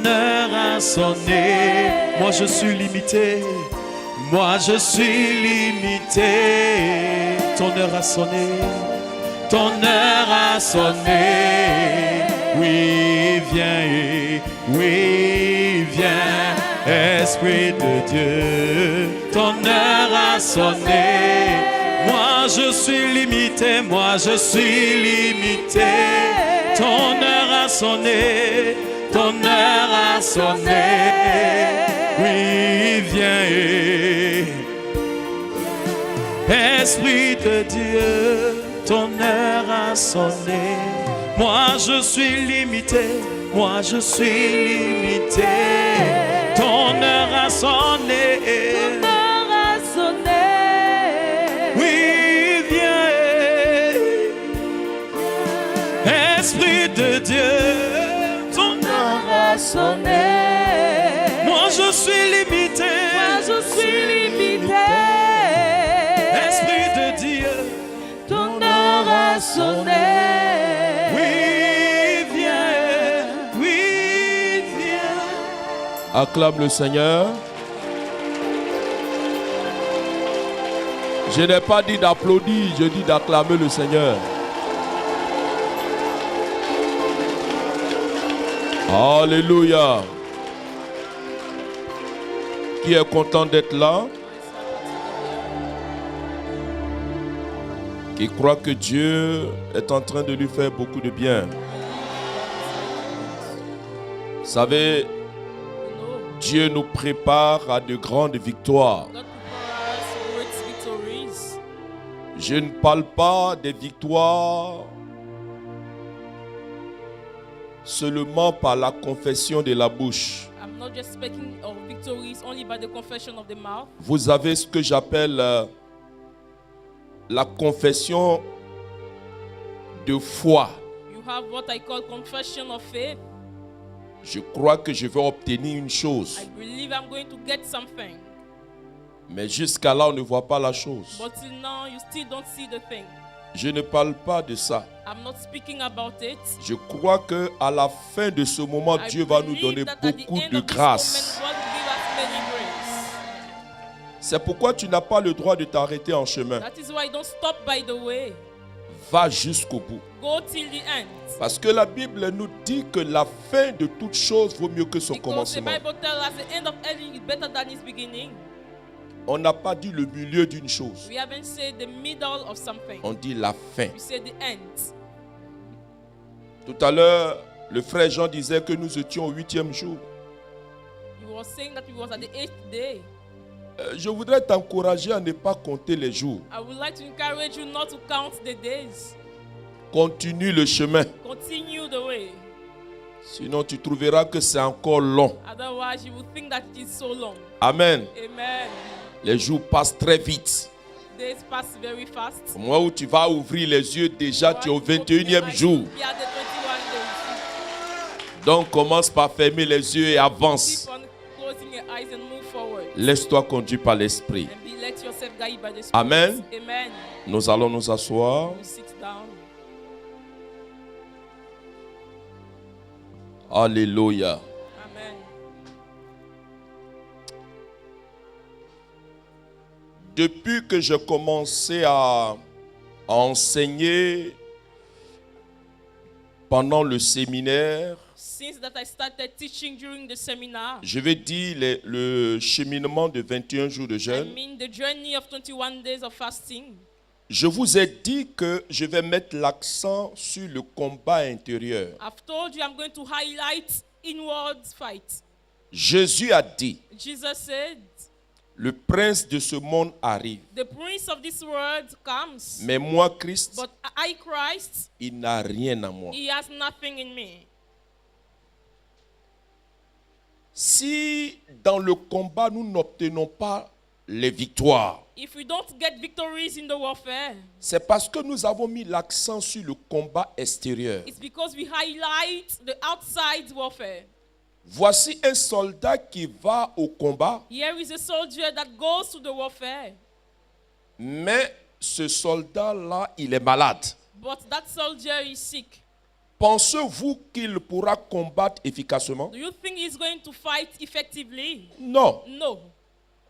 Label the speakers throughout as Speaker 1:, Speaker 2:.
Speaker 1: ton heure a sonné. Moi je suis limité, moi je suis limité. Ton heure a sonné, ton heure a sonné. Oui, viens, oui, viens, Esprit de Dieu. Ton heure a sonné. Moi je suis limité, moi je suis limité. Ton heure a sonné, ton heure a sonné. Oui, viens, Esprit de Dieu, ton heure a sonné. Moi je suis limité, moi je suis limité. Ton heure a sonné.
Speaker 2: Ton heure a sonné.
Speaker 1: Oui, viens, Esprit de Dieu, ton heure a sonné. Moi je suis limité,
Speaker 2: Moi je suis limité.
Speaker 1: Esprit de Dieu,
Speaker 2: Ton heure a sonné.
Speaker 1: oui, viens, oui, viens. Acclame le Seigneur. Je n'ai pas dit d'applaudir, je dis d'acclamer le Seigneur. Alléluia. Qui est content d'être là? Qui croit que Dieu est en train de lui faire beaucoup de bien. Vous savez, Dieu nous prépare à de grandes victoires. Je ne parle pas des victoires seulement par la confession de la bouche.
Speaker 2: I'm not just speaking of victories only by the confession of the mouth.
Speaker 1: Vous avez ce que j'appelle la confession de foi.
Speaker 2: You have what I call confession of faith.
Speaker 1: Je crois que je vais obtenir une chose.
Speaker 2: I believe I'm going to get something.
Speaker 1: Mais jusqu'à là, on ne voit pas la chose.
Speaker 2: But till now, you still don't see the thing.
Speaker 1: Je ne parle pas de ça.
Speaker 2: I'm not speaking about it.
Speaker 1: Je crois qu'à la fin de ce moment,
Speaker 2: I
Speaker 1: Dieu va nous
Speaker 2: believe
Speaker 1: donner
Speaker 2: that at the
Speaker 1: beaucoup
Speaker 2: end
Speaker 1: de
Speaker 2: of this
Speaker 1: grâce.
Speaker 2: moment, God will give us many grace.
Speaker 1: C'est pourquoi tu n'as pas le droit de t'arrêter en chemin.
Speaker 2: That is why don't stop by the way.
Speaker 1: Va jusqu'au bout.
Speaker 2: Go till the end.
Speaker 1: Parce que la Bible nous dit que la fin de toute chose vaut mieux que son
Speaker 2: Because the
Speaker 1: commencement.
Speaker 2: Bible tells us the end of anything is better than its beginning.
Speaker 1: On n'a pas dit le milieu d'une chose.
Speaker 2: We haven't said the middle of something.
Speaker 1: On dit la fin.
Speaker 2: We said the end.
Speaker 1: Tout à l'heure, le frère Jean disait que nous étions au 8e jour.
Speaker 2: You were saying that we was at the 8th day.
Speaker 1: Je voudrais t'encourager à ne pas compter les jours.
Speaker 2: I would like to encourage you not to count the days.
Speaker 1: Continue le chemin.
Speaker 2: Continue the way.
Speaker 1: Sinon, tu trouveras que c'est encore long.
Speaker 2: Otherwise, you will think that it is so long.
Speaker 1: Amen.
Speaker 2: Amen.
Speaker 1: Les jours passent très vite.
Speaker 2: Days pass very fast.
Speaker 1: Au moment où tu vas ouvrir les yeux, déjà tu es au 21e jour.
Speaker 2: We are the 21 days.
Speaker 1: Donc commence par fermer les yeux et avance.
Speaker 2: Keep on closing your eyes and move forward.
Speaker 1: Laisse-toi conduire par l'Esprit.
Speaker 2: And let yourself guide by the Spirit.
Speaker 1: Amen.
Speaker 2: Amen.
Speaker 1: Nous allons nous asseoir.
Speaker 2: You sit down.
Speaker 1: Alléluia.
Speaker 2: Amen.
Speaker 1: Depuis que j'ai commencé à enseigner pendant le séminaire,
Speaker 2: Since that I started teaching during the seminar,
Speaker 1: je vais dire le cheminement de 21 jours de
Speaker 2: I
Speaker 1: jeûne,
Speaker 2: mean the journey of 21 days of fasting.
Speaker 1: je vous ai dit que je vais mettre l'accent sur le combat intérieur.
Speaker 2: I've told you I'm going to highlight inward fight.
Speaker 1: Jésus a dit,
Speaker 2: Jesus said,
Speaker 1: le prince de ce monde arrive,
Speaker 2: the prince of this world comes,
Speaker 1: mais moi, Christ,
Speaker 2: but I, Christ,
Speaker 1: il n'a rien à moi.
Speaker 2: he has nothing in me.
Speaker 1: Si dans le combat, nous n'obtenons pas les victoires,
Speaker 2: If we don't get victories in the warfare,
Speaker 1: c'est parce que nous avons mis l'accent sur le combat extérieur.
Speaker 2: it's because we highlight the outside warfare.
Speaker 1: Voici un soldat qui va au combat,
Speaker 2: Here is a soldier that goes to the warfare,
Speaker 1: mais ce soldat-là, il est malade.
Speaker 2: but that soldier is sick.
Speaker 1: Pensez-vous qu'il pourra combattre efficacement?
Speaker 2: Do you think he's going to fight effectively?
Speaker 1: Non.
Speaker 2: No.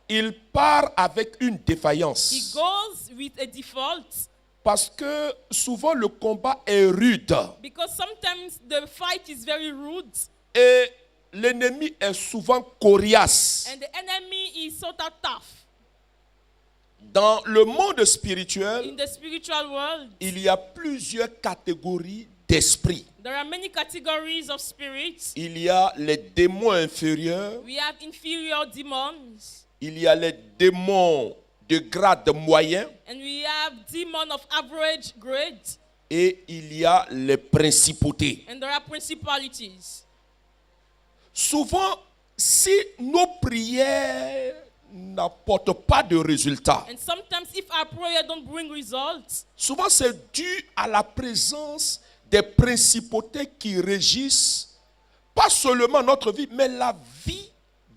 Speaker 1: Il part avec une
Speaker 2: He
Speaker 1: défaillance.
Speaker 2: goes with a default
Speaker 1: Parce que souvent le combat est rude.
Speaker 2: because sometimes the fight is very rude
Speaker 1: Et l'ennemi est souvent coriace.
Speaker 2: and the enemy is sort of tough.
Speaker 1: Dans le monde spirituel,
Speaker 2: In the spiritual world,
Speaker 1: il y a plusieurs catégories d'esprits.
Speaker 2: there are many categories of spirits.
Speaker 1: Il y a les démons inférieurs,
Speaker 2: We have inferior demons
Speaker 1: il y a les démons de grade moyen
Speaker 2: and we have demons of average grade
Speaker 1: et il y a les principautés.
Speaker 2: and there are principalities.
Speaker 1: Souvent, si nos prières n'apportent pas de résultats,
Speaker 2: And sometimes if our prayer don't bring results,
Speaker 1: souvent c'est dû à la présence des principautés qui régissent pas seulement notre vie, mais la vie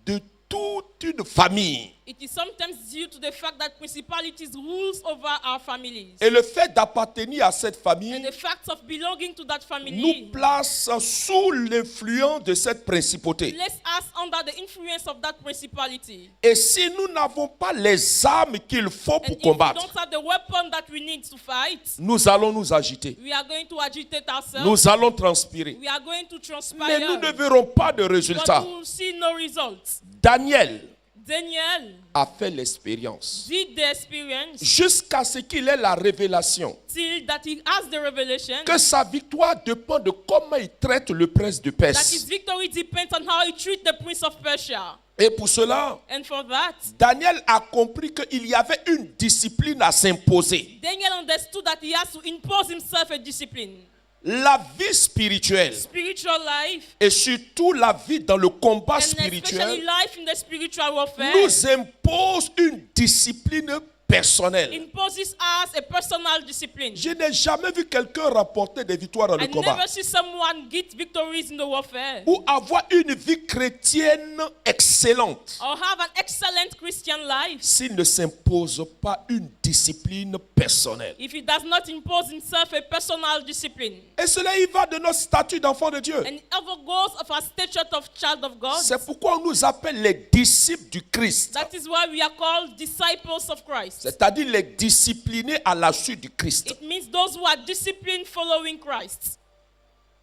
Speaker 1: de toute une famille.
Speaker 2: it is sometimes due to the fact that principalities rules over our families.
Speaker 1: Et le fait d'appartenir à cette
Speaker 2: And
Speaker 1: famille
Speaker 2: the fact of belonging to that
Speaker 1: nous
Speaker 2: family
Speaker 1: place sous l'influence de cette principauté.
Speaker 2: place us under the influence of that principality.
Speaker 1: Et si nous n'avons pas les armes qu'il faut
Speaker 2: And
Speaker 1: pour
Speaker 2: if we
Speaker 1: combattre,
Speaker 2: don't have the weapon that we need to fight,
Speaker 1: nous allons nous agiter.
Speaker 2: we are going to agitate ourselves.
Speaker 1: Nous allons transpirer.
Speaker 2: We are going to
Speaker 1: Mais
Speaker 2: transpire.
Speaker 1: nous ne verrons pas de
Speaker 2: But
Speaker 1: résultats.
Speaker 2: we will see no results.
Speaker 1: Daniel
Speaker 2: Daniel
Speaker 1: a fait l'expérience
Speaker 2: did the experience
Speaker 1: jusqu'à ce qu'il ait la révélation
Speaker 2: till that he has the revelation
Speaker 1: que sa victoire dépend de comment il traite le prince de
Speaker 2: that his
Speaker 1: Perse.
Speaker 2: victory depends on how he treats the prince of Persia.
Speaker 1: Et pour cela,
Speaker 2: And for that,
Speaker 1: Daniel a compris qu'il y avait une discipline à s'imposer.
Speaker 2: Daniel understood that he has to impose himself a discipline.
Speaker 1: La vie spirituelle
Speaker 2: Spiritual life,
Speaker 1: et surtout la vie dans le combat
Speaker 2: and especially
Speaker 1: spirituel
Speaker 2: life in the spiritual warfare,
Speaker 1: nous impose une discipline personnelle.
Speaker 2: imposes us a personal discipline.
Speaker 1: Je n'ai jamais vu quelqu'un remporter des victoires dans le
Speaker 2: I
Speaker 1: combat
Speaker 2: never see someone get victories in the warfare
Speaker 1: ou avoir une vie chrétienne excellente
Speaker 2: or have an excellent Christian life
Speaker 1: s'il ne s'impose pas une discipline personnelle.
Speaker 2: if he does not impose himself a personal discipline.
Speaker 1: Et cela y va de notre statut d'enfant de Dieu.
Speaker 2: And ever goes of our stature of child of God.
Speaker 1: C'est pourquoi on nous appelle les disciples du Christ,
Speaker 2: That is why we are called disciples of Christ.
Speaker 1: c'est-à-dire les disciplinés à la suite du Christ.
Speaker 2: It means those who are disciplined following Christ.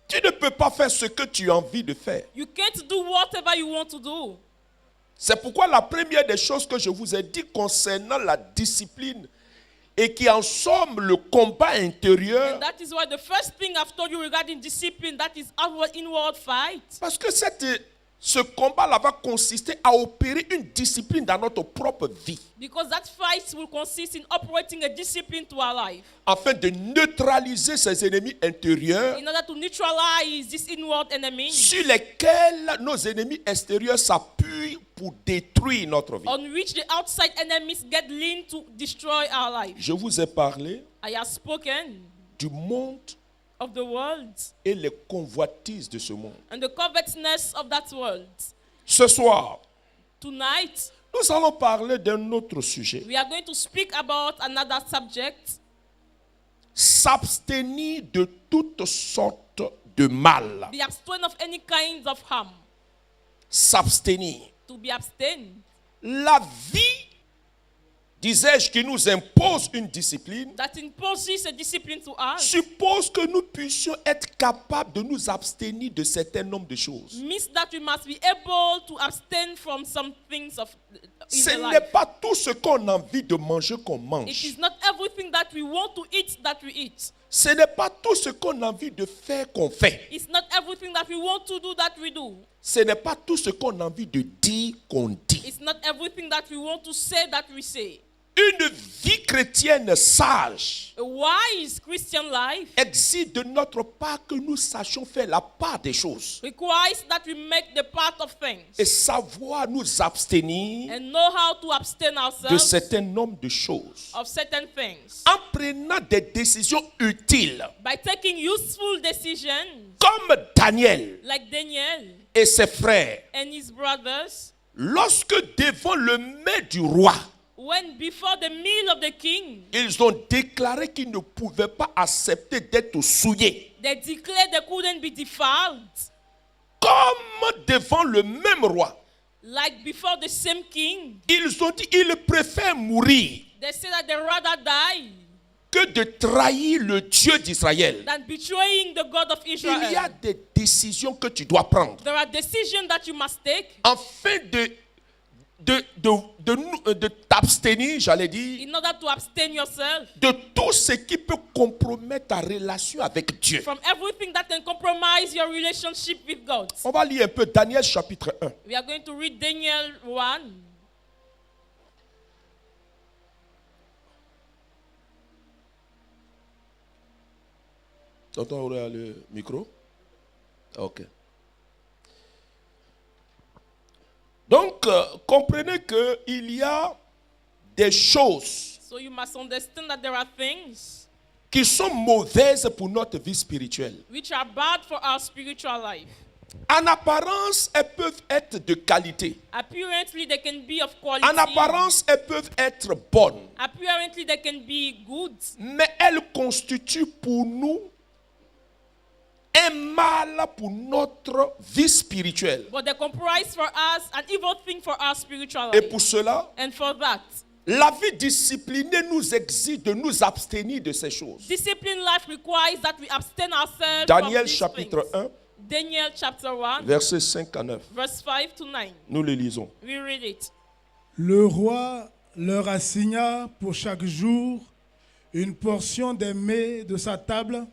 Speaker 1: Tu ne peux pas faire ce que tu as envie de faire.
Speaker 2: You can't do whatever you want to do.
Speaker 1: C'est pourquoi la première des choses que je vous ai dit concernant la discipline et qui en somme le combat intérieur,
Speaker 2: And that is why the first thing I've told you regarding discipline, that is outward inward fight.
Speaker 1: parce que ce combat-là va consister à opérer une discipline dans notre propre vie
Speaker 2: Because that fight will consist in operating a discipline to our life
Speaker 1: afin de neutraliser ses ennemis intérieurs
Speaker 2: in order to neutralize this inward enemy
Speaker 1: sur lesquels nos ennemis extérieurs s'appuient pour détruire notre vie.
Speaker 2: on which the outside enemies get lean to destroy our life.
Speaker 1: Je vous ai parlé
Speaker 2: I have spoken
Speaker 1: du monde
Speaker 2: of the world
Speaker 1: et les convoitises de ce monde.
Speaker 2: and the covetousness of that world.
Speaker 1: Ce soir,
Speaker 2: Tonight,
Speaker 1: nous allons parler d'un autre sujet.
Speaker 2: we are going to speak about another subject.
Speaker 1: S'abstenir de toutes sortes de mal.
Speaker 2: Be abstain of any kind of harm.
Speaker 1: S'abstenir.
Speaker 2: To be abstain.
Speaker 1: La vie, disais-je, qui nous impose une discipline,
Speaker 2: That imposes a discipline to us.
Speaker 1: suppose que nous puissions être capables de nous abstenir de certains nombres de choses.
Speaker 2: Means that we must be able to abstain from some things of in
Speaker 1: Ce
Speaker 2: the
Speaker 1: n'est
Speaker 2: life.
Speaker 1: pas tout ce qu'on a envie de manger qu'on
Speaker 2: It
Speaker 1: mange.
Speaker 2: is not everything that we want to eat that we eat.
Speaker 1: Ce n'est pas tout ce qu'on a envie de faire qu'on fait.
Speaker 2: It's not everything that we want to do that we do.
Speaker 1: Ce n'est pas tout ce qu'on a envie de dire qu'on dit.
Speaker 2: It's not everything that we want to say that we say.
Speaker 1: Une vie chrétienne sage
Speaker 2: A wise Christian life
Speaker 1: exige de notre part que nous sachions faire la part des choses
Speaker 2: requires that we make the part of things
Speaker 1: et savoir nous abstenir
Speaker 2: and know how to abstain
Speaker 1: de
Speaker 2: ourselves
Speaker 1: certains nombres de choses
Speaker 2: of certain things
Speaker 1: en prenant des décisions utiles
Speaker 2: by taking useful decisions
Speaker 1: comme Daniel
Speaker 2: like Daniel
Speaker 1: et ses frères
Speaker 2: and his brothers
Speaker 1: lorsque devant le mets du roi
Speaker 2: when before the meal of the king
Speaker 1: ils ont déclaré qu'ils ne pouvaient pas accepter d'être souillés.
Speaker 2: They declared they couldn't be defiled.
Speaker 1: Comme devant le même roi.
Speaker 2: Like before the same king.
Speaker 1: Ils ont dit ils préfèrent mourir
Speaker 2: They said that they rather die
Speaker 1: que de trahir le Dieu d'Israël.
Speaker 2: than betraying the God of
Speaker 1: Il y a
Speaker 2: Israel.
Speaker 1: des décisions que tu dois prendre
Speaker 2: There are decisions that you must take
Speaker 1: afin de t'abstenir, j'allais dire,
Speaker 2: in order to abstain yourself
Speaker 1: de tout ce qui peut compromettre ta relation avec Dieu.
Speaker 2: from everything that can compromise your relationship with God.
Speaker 1: On va lire un peu Daniel chapitre 1.
Speaker 2: We are going to read Daniel 1.
Speaker 1: T'entends le micro? Ok. Donc, comprenez qu'il y a des choses
Speaker 2: So you must understand that there are things
Speaker 1: qui sont mauvaises pour notre vie spirituelle.
Speaker 2: which are bad for our spiritual life.
Speaker 1: En apparence, elles peuvent être de qualité.
Speaker 2: Apparently, they can be of quality.
Speaker 1: En apparence, elles peuvent être bonnes.
Speaker 2: Apparently, they can be good.
Speaker 1: Mais elles constituent pour nous un mal pour notre vie spirituelle.
Speaker 2: But they comprise for us an evil thing for our spiritual
Speaker 1: Et
Speaker 2: life.
Speaker 1: pour cela,
Speaker 2: And for that,
Speaker 1: la vie disciplinée nous exige de nous abstenir de ces choses.
Speaker 2: disciplined life requires that we abstain ourselves
Speaker 1: Daniel
Speaker 2: from these
Speaker 1: chapitre
Speaker 2: things.
Speaker 1: 1,
Speaker 2: Daniel chapter 1,
Speaker 1: versets 5 à 9.
Speaker 2: verse 5 to 9.
Speaker 1: Nous le lisons.
Speaker 2: We read it.
Speaker 3: Le roi leur assigna pour chaque jour une portion des mets de sa table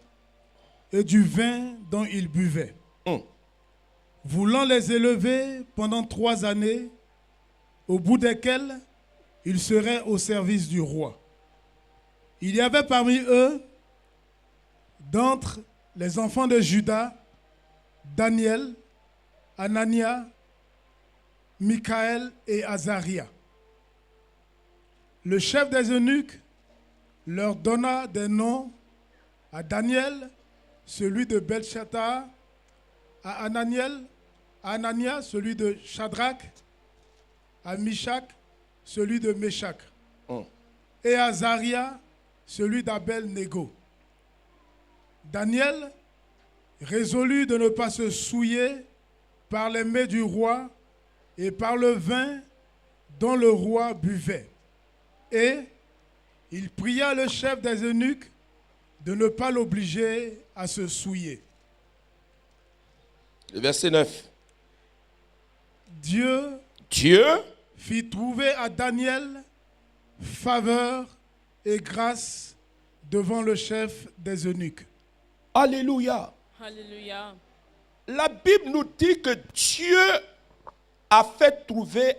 Speaker 3: et du vin dont ils buvaient. Voulant les élever pendant 3 années, au bout desquelles ils seraient au service du roi. Il y avait parmi eux, d'entre les enfants de Juda, Daniel, Anania, Michaël et Azaria. Le chef des eunuques leur donna des noms à Daniel, celui de Belchatar, à Anania, celui de Shadrach, à Mishak, celui de Meshach, et à Azaria, celui d'Abel-Négo. Daniel résolut de ne pas se souiller par les mets du roi et par le vin dont le roi buvait. Et il pria le chef des eunuques de ne pas l'obliger à se souiller.
Speaker 1: Le verset 9.
Speaker 3: Dieu
Speaker 1: Dieu
Speaker 3: fit trouver à Daniel faveur et grâce devant le chef des eunuques.
Speaker 1: Alléluia.
Speaker 2: Hallelujah.
Speaker 1: La Bible nous dit que Dieu a fait trouver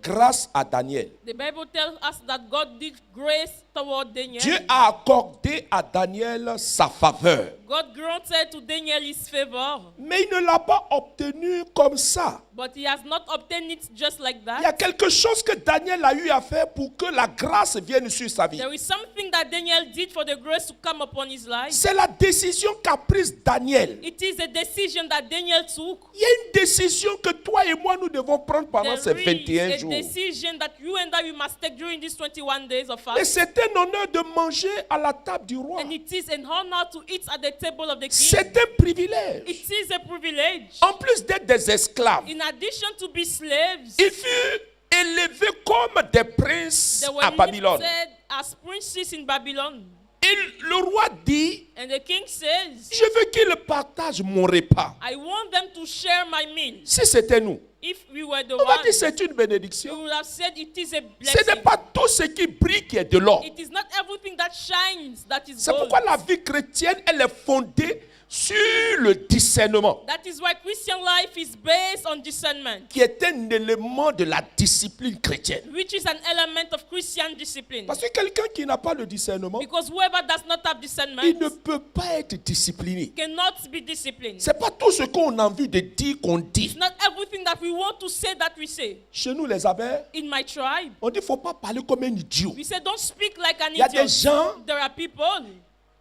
Speaker 1: grâce à Daniel.
Speaker 2: The Bible tells us that God did grace toward Daniel.
Speaker 1: Dieu a accordé à Daniel sa faveur.
Speaker 2: God granted to Daniel his favor,
Speaker 1: Mais il ne l'a pas obtenu comme ça.
Speaker 2: but he has not obtained it just like
Speaker 1: Il y a
Speaker 2: that.
Speaker 1: quelque chose que Daniel a eu à faire pour que la grâce vienne sur sa vie.
Speaker 2: There is something that Daniel did for the grace to come upon his life.
Speaker 1: C'est la décision qu'a prise Daniel.
Speaker 2: It is a decision that Daniel took.
Speaker 1: Il y a une décision que toi et moi nous devons prendre pendant ces
Speaker 2: There
Speaker 1: 21
Speaker 2: is a
Speaker 1: jours.
Speaker 2: decision that you and I we must take during these 21 days of
Speaker 1: Et
Speaker 2: fast.
Speaker 1: c'est un honneur de manger à la table du roi.
Speaker 2: And it is an honor to eat at the table of the king.
Speaker 1: C'est un privilège.
Speaker 2: It is a privilege.
Speaker 1: En plus d'être des esclaves,
Speaker 2: In addition to be slaves,
Speaker 1: ils furent élevés comme des princes
Speaker 2: they were
Speaker 1: à Babylone.
Speaker 2: lifted as princes in Babylon.
Speaker 1: Et le roi dit,
Speaker 2: And the king says,
Speaker 1: je veux qu'ils partagent mon repas.
Speaker 2: I want them to share my meal.
Speaker 1: Si c'était nous,
Speaker 2: If we were the
Speaker 1: on va
Speaker 2: ones,
Speaker 1: dire c'est une
Speaker 2: we
Speaker 1: bénédiction.
Speaker 2: would have said it is a
Speaker 1: Ce n'est
Speaker 2: blessing.
Speaker 1: pas tout ce qui brille qui est de l'or.
Speaker 2: It is not everything that shines that is
Speaker 1: C'est
Speaker 2: gold.
Speaker 1: pourquoi la vie chrétienne, elle est fondée sur le discernement,
Speaker 2: That is why Christian life is based on discernment,
Speaker 1: qui est un élément de la discipline chrétienne.
Speaker 2: which is an element of Christian discipline.
Speaker 1: Parce que quelqu'un qui n'a pas le discernement,
Speaker 2: Because whoever does not have
Speaker 1: il
Speaker 2: discernment
Speaker 1: ne peut pas être discipliné.
Speaker 2: cannot be disciplined.
Speaker 1: C'est pas tout ce qu'on a envie de dire qu'on
Speaker 2: It's
Speaker 1: dit.
Speaker 2: not everything that we want to say that we say.
Speaker 1: Chez nous, les abeilles,
Speaker 2: In my tribe,
Speaker 1: on dit qu'il ne faut pas parler comme un idiot.
Speaker 2: we say don't speak like an
Speaker 1: Il y a des
Speaker 2: idiot.
Speaker 1: gens,
Speaker 2: There are people,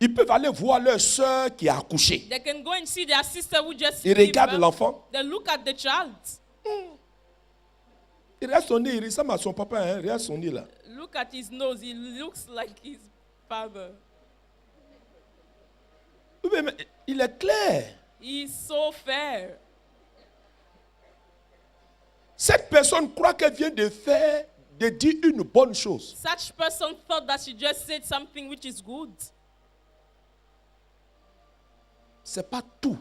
Speaker 1: ils peuvent aller voir leur soeur qui a accouché.
Speaker 2: they can go and see their sister who just
Speaker 1: Ils
Speaker 2: gave
Speaker 1: regardent
Speaker 2: birth.
Speaker 1: l'enfant.
Speaker 2: They look at the child.
Speaker 1: Il regarde son nez, il ressemble à son papa. Hein? Il regarde son nez là.
Speaker 2: Look at his nose. He looks like his father.
Speaker 1: Oui, mais il est clair.
Speaker 2: He is so fair.
Speaker 1: Cette personne croit qu'elle vient de dire une bonne chose.
Speaker 2: Such person thought that she just said something which is good.
Speaker 1: Ce n'est pas tout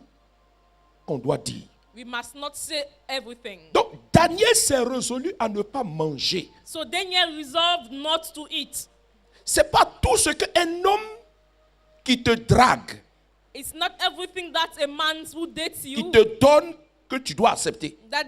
Speaker 1: qu'on doit dire.
Speaker 2: We must not say everything.
Speaker 1: Donc, Daniel s'est résolu à ne pas manger.
Speaker 2: So Daniel resolved not to eat.
Speaker 1: Ce n'est pas tout ce qu'un homme qui te drague,
Speaker 2: It's not everything that a man who dates
Speaker 1: qui
Speaker 2: you
Speaker 1: te donne, que tu dois accepter.
Speaker 2: that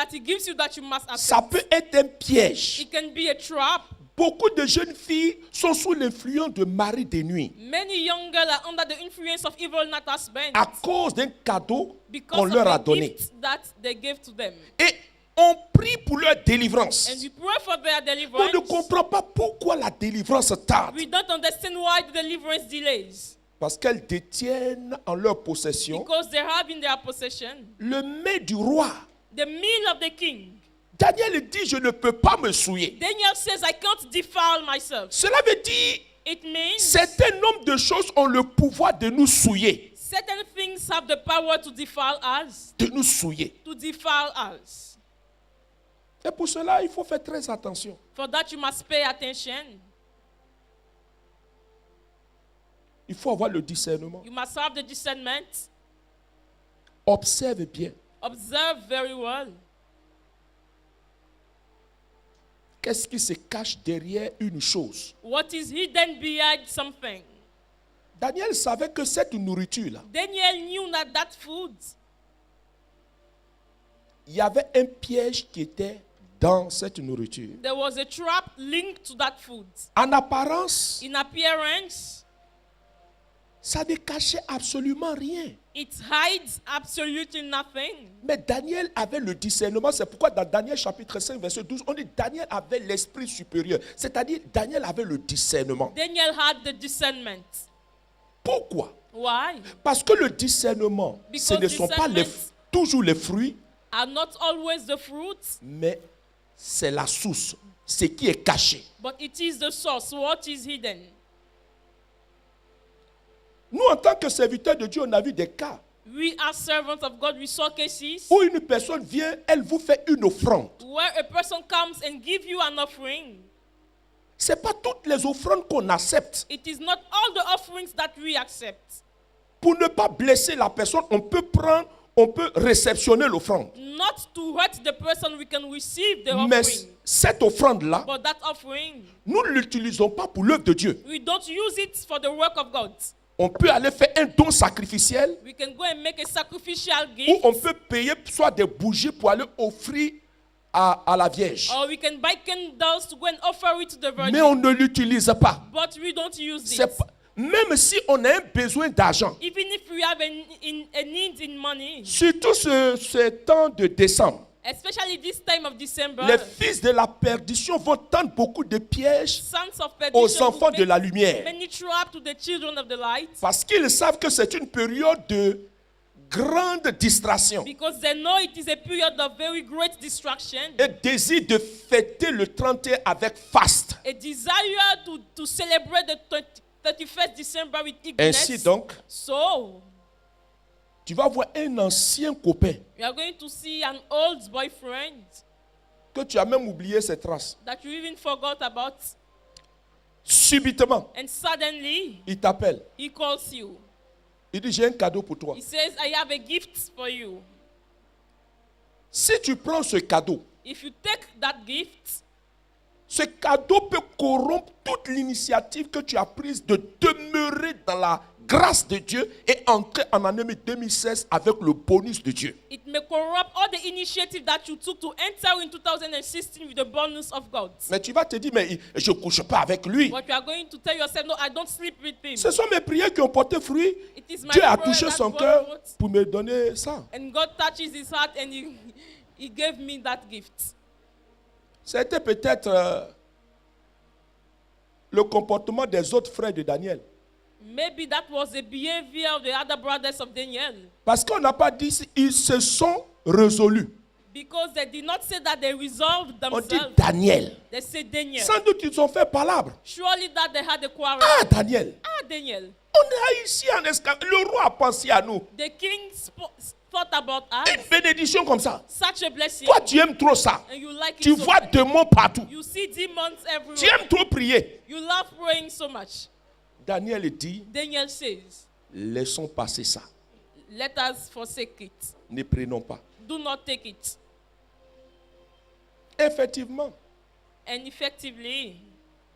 Speaker 2: he gives you that you must
Speaker 1: Ça
Speaker 2: accept.
Speaker 1: peut être un piège.
Speaker 2: It can be a trap.
Speaker 1: Beaucoup de jeunes filles sont sous l'influence de maris de nuit
Speaker 2: Many young girls are under the influence of evil night husbands
Speaker 1: à cause d'un cadeau
Speaker 2: because
Speaker 1: qu'on leur a
Speaker 2: of the
Speaker 1: donné.
Speaker 2: gift that they gave to them.
Speaker 1: Et on prie pour leur délivrance.
Speaker 2: And we pray for their
Speaker 1: On ne
Speaker 2: deliverance.
Speaker 1: comprend pas pourquoi la délivrance tarde.
Speaker 2: We don't understand why the deliverance delays.
Speaker 1: Parce qu'elles détiennent en leur possession
Speaker 2: Because they have in their possession
Speaker 1: le mets du roi.
Speaker 2: the meal of the king.
Speaker 1: Daniel dit, je ne peux pas me souiller.
Speaker 2: Daniel says, I can't defile myself.
Speaker 1: Cela veut dire,
Speaker 2: It means
Speaker 1: certain nombre de choses ont le pouvoir de nous souiller.
Speaker 2: certain things have the power to defile us.
Speaker 1: De nous souiller.
Speaker 2: To defile us.
Speaker 1: Et pour cela, il faut faire très attention.
Speaker 2: For that you must pay attention.
Speaker 1: Il faut avoir le discernement.
Speaker 2: You must have the discernment.
Speaker 1: Observe bien.
Speaker 2: Observe very well.
Speaker 1: Qu'est-ce qui se cache derrière une chose?
Speaker 2: What is hidden behind something?
Speaker 1: Daniel savait que cette nourriture-là,
Speaker 2: Daniel knew that food,
Speaker 1: il y avait un piège qui était dans cette nourriture.
Speaker 2: there was a trap linked to that food.
Speaker 1: En apparence,
Speaker 2: In appearance,
Speaker 1: ça ne cachait absolument rien.
Speaker 2: it hides absolutely nothing.
Speaker 1: Mais Daniel avait le discernement. C'est pourquoi dans Daniel chapitre 5, verset 12, on dit Daniel avait l'esprit supérieur. C'est-à-dire Daniel avait le discernement.
Speaker 2: Daniel had the discernment.
Speaker 1: Pourquoi?
Speaker 2: Why?
Speaker 1: Parce que le discernement, ce
Speaker 2: Because
Speaker 1: ne sont pas toujours les fruits,
Speaker 2: Are not always the fruits,
Speaker 1: mais c'est la source, ce qui est caché.
Speaker 2: but it is the source, what is hidden.
Speaker 1: Nous, en tant que serviteurs de Dieu, on a vu des cas
Speaker 2: We as servants of God, we saw cases
Speaker 1: où une personne vient, elle vous fait une offrande.
Speaker 2: where a person comes and gives you an offering.
Speaker 1: Ce n'est pas toutes les offrandes qu'on accepte.
Speaker 2: It is not all the offerings that we accept.
Speaker 1: Pour ne pas blesser la personne, on peut réceptionner l'offrande.
Speaker 2: Not to hurt the person, we can receive the
Speaker 1: Mais
Speaker 2: offering.
Speaker 1: cette offrande-là,
Speaker 2: But that offering,
Speaker 1: nous ne l'utilisons pas pour l'œuvre de Dieu.
Speaker 2: we don't use it for the work of God.
Speaker 1: On peut aller faire un don sacrificiel
Speaker 2: We can go and make a sacrificial
Speaker 1: ou
Speaker 2: gift,
Speaker 1: on peut payer soit des bougies pour aller offrir à la Vierge.
Speaker 2: or we can buy candles to go and offer it to the
Speaker 1: Mais
Speaker 2: Virgin.
Speaker 1: on ne l'utilise pas.
Speaker 2: But we don't use
Speaker 1: C'est
Speaker 2: it.
Speaker 1: pas- Même si on a un besoin d'argent,
Speaker 2: Even if we have a need in money,
Speaker 1: surtout ce temps de décembre,
Speaker 2: especially this time of December,
Speaker 1: les fils de la perdition vont tendre beaucoup de pièges
Speaker 2: sons of
Speaker 1: aux
Speaker 2: perdition
Speaker 1: enfants
Speaker 2: will
Speaker 1: de la
Speaker 2: make
Speaker 1: lumière.
Speaker 2: many traps to the children of the light,
Speaker 1: Parce qu'ils savent que c'est une période de grande distraction.
Speaker 2: because they know it is a period of very great distraction,
Speaker 1: Et désirent de fêter le 31 avec faste.
Speaker 2: a desire to celebrate the 31st December with eagerness.
Speaker 1: Ainsi donc,
Speaker 2: So,
Speaker 1: tu vas voir un ancien copain
Speaker 2: you are going to see an old boyfriend
Speaker 1: que tu as même oublié ses traces.
Speaker 2: that you even forgot about,
Speaker 1: Subitement,
Speaker 2: and suddenly
Speaker 1: il t'appelle.
Speaker 2: he calls you.
Speaker 1: Il dit, j'ai un cadeau pour toi.
Speaker 2: He says, I have a gift for you.
Speaker 1: Si tu prends ce cadeau,
Speaker 2: If you take that gift,
Speaker 1: ce cadeau peut corrompre toute l'initiative que tu as prise de demeurer dans la grâce de Dieu et entrer en année 2016 avec le bonus de Dieu.
Speaker 2: it may corrupt all the initiative that you took to enter in 2016 with the bonus of God.
Speaker 1: Mais tu vas te dire, mais je ne couche pas avec lui.
Speaker 2: But you are going to tell yourself, no, I don't sleep with him.
Speaker 1: Ce sont mes prières qui ont porté fruit.
Speaker 2: It is my
Speaker 1: Dieu a
Speaker 2: prayer
Speaker 1: touché
Speaker 2: that
Speaker 1: son
Speaker 2: God
Speaker 1: cœur
Speaker 2: wrote.
Speaker 1: pour me donner ça.
Speaker 2: And God touches his heart and he gave me that gift.
Speaker 1: C'était peut-être le comportement des autres frères de Daniel.
Speaker 2: Maybe that was the behavior of the other brothers of Daniel.
Speaker 1: Parce qu'on n'a pas dit, ils se sont résolus.
Speaker 2: Because they did not say that they resolved
Speaker 1: On dit
Speaker 2: themselves.
Speaker 1: Daniel.
Speaker 2: They said Daniel.
Speaker 1: Sans doute ils ont fait palabre.
Speaker 2: Surely that they had a quarrel.
Speaker 1: Ah, Daniel.
Speaker 2: Daniel.
Speaker 1: On est ici en esclave. Le roi a pensé à nous.
Speaker 2: The king thought about us.
Speaker 1: Une bénédiction comme ça.
Speaker 2: Such a blessing.
Speaker 1: Toi, tu aimes trop ça.
Speaker 2: And you like
Speaker 1: Tu
Speaker 2: it so
Speaker 1: vois
Speaker 2: much.
Speaker 1: démons partout.
Speaker 2: You see demons
Speaker 1: Tu
Speaker 2: everywhere.
Speaker 1: aimes trop prier.
Speaker 2: You love praying so much.
Speaker 1: Daniel dit,
Speaker 2: Daniel says,
Speaker 1: laissons passer ça.
Speaker 2: let us forsake it.
Speaker 1: Ne prenons pas.
Speaker 2: Do not take it.
Speaker 1: Effectivement.
Speaker 2: And effectively,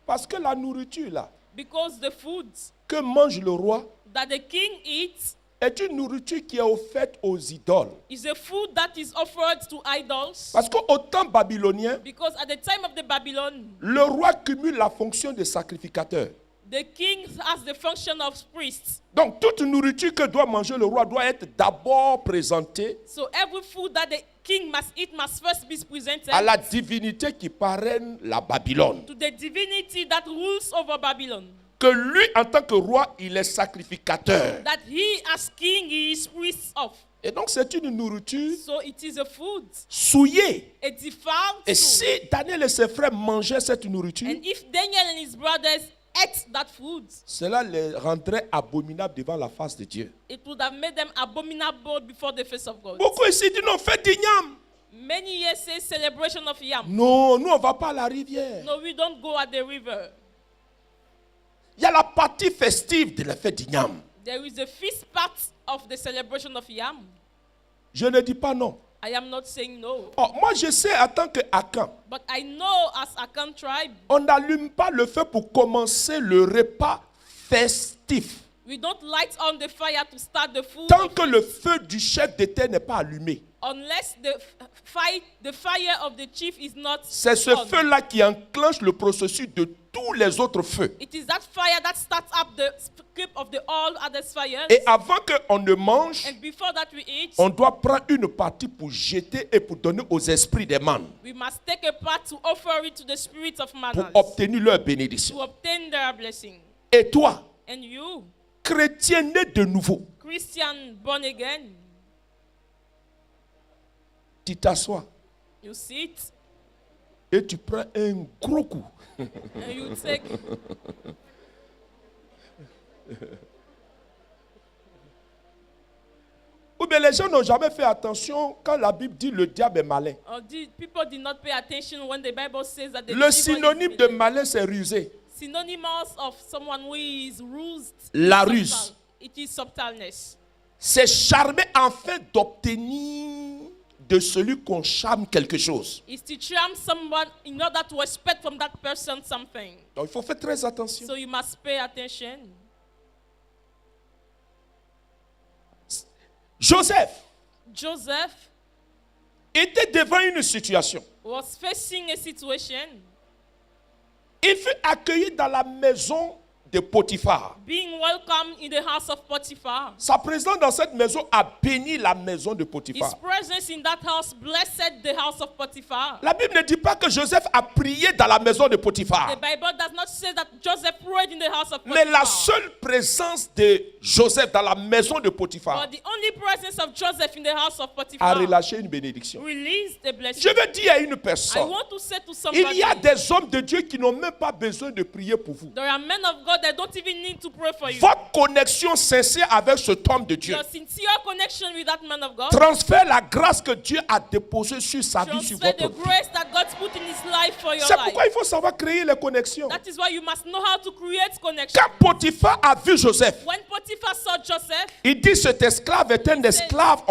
Speaker 1: Parce que la nourriture là,
Speaker 2: because the food
Speaker 1: que mange le roi,
Speaker 2: that the king eats
Speaker 1: est une nourriture qui est offerte aux idoles.
Speaker 2: is a food that is offered to idols.
Speaker 1: Parce qu'au temps babylonien,
Speaker 2: Because at the time of the Babylon,
Speaker 1: le roi cumule la fonction de sacrificateur.
Speaker 2: the king has the function of priest.
Speaker 1: Donc toute nourriture que doit manger le roi doit être d'abord présentée
Speaker 2: So every food that the king must eat must first be presented
Speaker 1: à la divinité qui parraine la Babylone.
Speaker 2: to the divinity that rules over Babylon.
Speaker 1: Que lui, en tant que roi, il est sacrificateur.
Speaker 2: That he as king he is priest of.
Speaker 1: Et donc c'est une nourriture
Speaker 2: So it is a food,
Speaker 1: souillée.
Speaker 2: a defiled
Speaker 1: Et
Speaker 2: food.
Speaker 1: si Daniel et ses frères mangeaient cette nourriture,
Speaker 2: And if Daniel and his brothers ate that food,
Speaker 1: cela les rendrait abominables devant la face de Dieu.
Speaker 2: it would have made them abominable before the face of God.
Speaker 1: Beaucoup ici disent non, faites d'igname.
Speaker 2: Many years say celebration of Yam.
Speaker 1: Non, nous on ne va pas à la rivière.
Speaker 2: No, we don't go at the river.
Speaker 1: Il y a la partie festive de la fête d'igname.
Speaker 2: There is a feast part of the celebration of Yam.
Speaker 1: Je ne dis pas non.
Speaker 2: I am not saying no.
Speaker 1: Oh, moi je sais en tant que Akan,
Speaker 2: But I know as Akan tribe,
Speaker 1: on n'allume pas le feu pour commencer le repas festif.
Speaker 2: we don't light on the fire to start the food
Speaker 1: Tant que le feu du chef d'État n'est pas allumé.
Speaker 2: unless the fire of the chief is not
Speaker 1: C'est ce
Speaker 2: on.
Speaker 1: feu-là qui enclenche le processus de tous les autres feux.
Speaker 2: It is that fire that starts up the script of the all other fires.
Speaker 1: Et avant qu'on ne mange,
Speaker 2: And before that we eat,
Speaker 1: on doit prendre une partie pour jeter et pour donner aux esprits des mânes,
Speaker 2: we must take a part to offer it to the spirit of
Speaker 1: pour
Speaker 2: manners,
Speaker 1: obtenir leur bénédiction.
Speaker 2: to obtain their blessing.
Speaker 1: Et toi,
Speaker 2: And you,
Speaker 1: chrétien né de nouveau,
Speaker 2: Christian born again,
Speaker 1: tu t'assois
Speaker 2: you sit
Speaker 1: et tu prends un gros coup.
Speaker 2: and you take.
Speaker 1: Ou bien les gens n'ont jamais fait attention quand la Bible dit le diable est malin.
Speaker 2: People did not pay attention when the Bible says that the
Speaker 1: Le
Speaker 2: devil
Speaker 1: synonyme
Speaker 2: is
Speaker 1: de malin, c'est rusé.
Speaker 2: synonymous of someone who is rused.
Speaker 1: La
Speaker 2: Subtle.
Speaker 1: ruse.
Speaker 2: It is subtleness.
Speaker 1: C'est charmer afin d'obtenir de celui qu'on charme quelque chose.
Speaker 2: It's to charm someone in order to expect from that person something.
Speaker 1: Donc il faut faire très attention.
Speaker 2: So you must pay attention.
Speaker 1: Joseph
Speaker 2: Joseph
Speaker 1: était devant une situation.
Speaker 2: was facing a situation,
Speaker 1: Il fut accueilli dans la maison de Potiphar.
Speaker 2: being welcomed in the house of Potiphar.
Speaker 1: Sa présence dans cette maison a béni la maison de
Speaker 2: His
Speaker 1: Potiphar.
Speaker 2: presence in that house blessed the house of Potiphar.
Speaker 1: La Bible ne dit pas que Joseph a prié dans la maison de
Speaker 2: The
Speaker 1: Potiphar.
Speaker 2: Bible does not say that Joseph prayed in the house of
Speaker 1: Mais la
Speaker 2: Potiphar.
Speaker 1: seule présence de Joseph dans la maison de Potiphar
Speaker 2: But the only presence of Joseph in the house of
Speaker 1: a
Speaker 2: Potiphar
Speaker 1: relâché une bénédiction.
Speaker 2: released the blessing.
Speaker 1: Je veux dire à une
Speaker 2: I
Speaker 1: personne,
Speaker 2: want to say to
Speaker 1: il
Speaker 2: somebody,
Speaker 1: y a des hommes de Dieu qui n'ont même pas besoin de prier pour vous.
Speaker 2: there are men of God that don't even need to pray for you.
Speaker 1: Votre connexion sincère avec cet homme de Dieu
Speaker 2: Your sincere connection with that man of God
Speaker 1: transfère la grâce que Dieu a déposée sur sa vie, sur
Speaker 2: transfer the
Speaker 1: votre vie.
Speaker 2: grace that God's put in his life for your
Speaker 1: C'est
Speaker 2: life.
Speaker 1: pourquoi il faut savoir créer les connexions.
Speaker 2: That is why you must know how to create connection.
Speaker 1: Quand Potiphar a vu Joseph,
Speaker 2: When Potiphar saw Joseph,
Speaker 1: il dit cet esclave est un esclave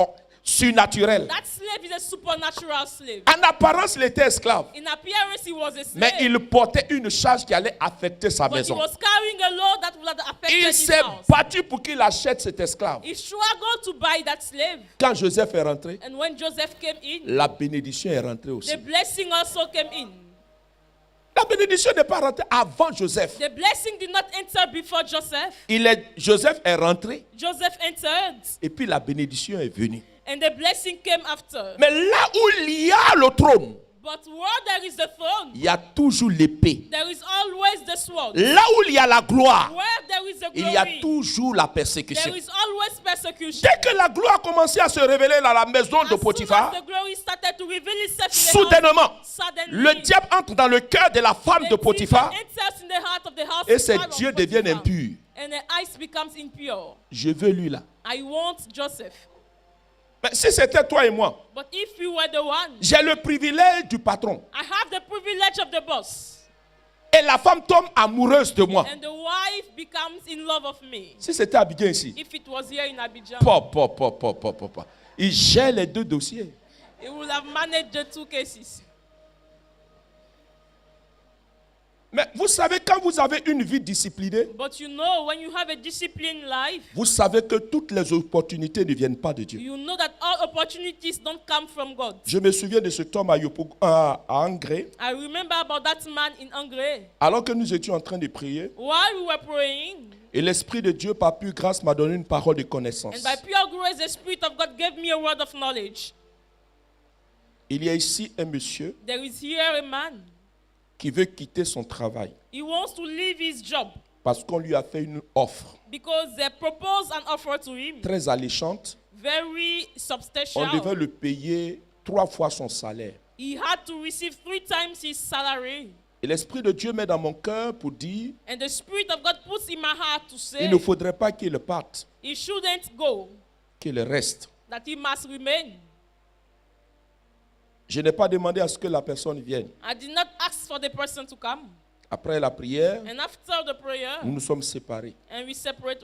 Speaker 1: surnaturel.
Speaker 2: that slave is a supernatural slave.
Speaker 1: En apparence, il était esclave,
Speaker 2: In appearance, he was a slave.
Speaker 1: mais il portait une charge qui allait affecter sa
Speaker 2: But he
Speaker 1: maison.
Speaker 2: was carrying a load that would have affected
Speaker 1: Il
Speaker 2: his
Speaker 1: s'est
Speaker 2: house.
Speaker 1: battu pour qu'il achète cet esclave.
Speaker 2: He struggled to buy that slave.
Speaker 1: Quand Joseph est rentré,
Speaker 2: And when Joseph came in,
Speaker 1: la bénédiction est rentrée aussi.
Speaker 2: the blessing also came in.
Speaker 1: La bénédiction n'est pas rentrée avant Joseph.
Speaker 2: The blessing did not enter before Joseph.
Speaker 1: Joseph est rentré
Speaker 2: Joseph entered,
Speaker 1: et puis la bénédiction est venue.
Speaker 2: and the blessing came after.
Speaker 1: Mais là où il y a le trône,
Speaker 2: But where there is the throne,
Speaker 1: il y a toujours l'épée.
Speaker 2: there is always the sword.
Speaker 1: Là où il y a la gloire,
Speaker 2: Where there there is a
Speaker 1: il y a
Speaker 2: glory,
Speaker 1: toujours la
Speaker 2: there
Speaker 1: persécution.
Speaker 2: is always persecution.
Speaker 1: Dès que la gloire a commencé à se révéler dans la maison
Speaker 2: As
Speaker 1: de
Speaker 2: soon
Speaker 1: Potiphar,
Speaker 2: as the glory started to reveal itself in the
Speaker 1: soudainement,
Speaker 2: house, suddenly,
Speaker 1: le diable entre dans le cœur de la femme de
Speaker 2: Satan
Speaker 1: Potiphar
Speaker 2: enters in the heart of the house
Speaker 1: et ses
Speaker 2: of
Speaker 1: yeux
Speaker 2: Potiphar,
Speaker 1: deviennent impurs.
Speaker 2: and the eyes becomes impure.
Speaker 1: Je veux lui là.
Speaker 2: I want Joseph.
Speaker 1: Mais si c'était toi et moi,
Speaker 2: But if you were the one,
Speaker 1: j'ai le privilège du patron.
Speaker 2: I have the privilege of the boss.
Speaker 1: Et la femme tombe amoureuse de moi.
Speaker 2: And the wife becomes in love of me.
Speaker 1: Si c'était Abidjan ici,
Speaker 2: If it was here in Abidjan,
Speaker 1: il gère les deux dossiers.
Speaker 2: he would have managed the two cases.
Speaker 1: Mais vous savez, quand vous avez une vie disciplinée,
Speaker 2: But you know, when you have a disciplined life,
Speaker 1: vous savez que toutes les opportunités ne viennent pas de Dieu.
Speaker 2: you know that all opportunities don't come from God.
Speaker 1: Je me souviens de cet homme à Angré,
Speaker 2: I remember about that man in Hungary.
Speaker 1: alors que nous étions en train de prier,
Speaker 2: While we were praying,
Speaker 1: et l'Esprit de Dieu, par pure grâce, m'a donné une parole de
Speaker 2: and
Speaker 1: connaissance.
Speaker 2: by pure grace, the Spirit of God gave me a word of knowledge.
Speaker 1: Il y a ici un monsieur
Speaker 2: There is here a man.
Speaker 1: qui veut quitter son travail
Speaker 2: He wants to leave his job
Speaker 1: parce qu'on lui a fait une offre
Speaker 2: because they proposed an offer to him,
Speaker 1: très alléchante.
Speaker 2: very
Speaker 1: On
Speaker 2: substantial.
Speaker 1: devait le payer 3 fois son salaire.
Speaker 2: He had to receive 3 times his salary.
Speaker 1: Et l'Esprit de Dieu met dans mon cœur pour dire,
Speaker 2: And the Spirit of God puts in my heart to say
Speaker 1: il ne faudrait pas qu'il parte,
Speaker 2: he shouldn't go,
Speaker 1: qu'il reste.
Speaker 2: that he must remain.
Speaker 1: Je n'ai pas demandé à ce que la personne vienne.
Speaker 2: I did not ask for the person to come.
Speaker 1: Après la prière,
Speaker 2: And after the prayer,
Speaker 1: nous nous sommes séparés.
Speaker 2: and we separate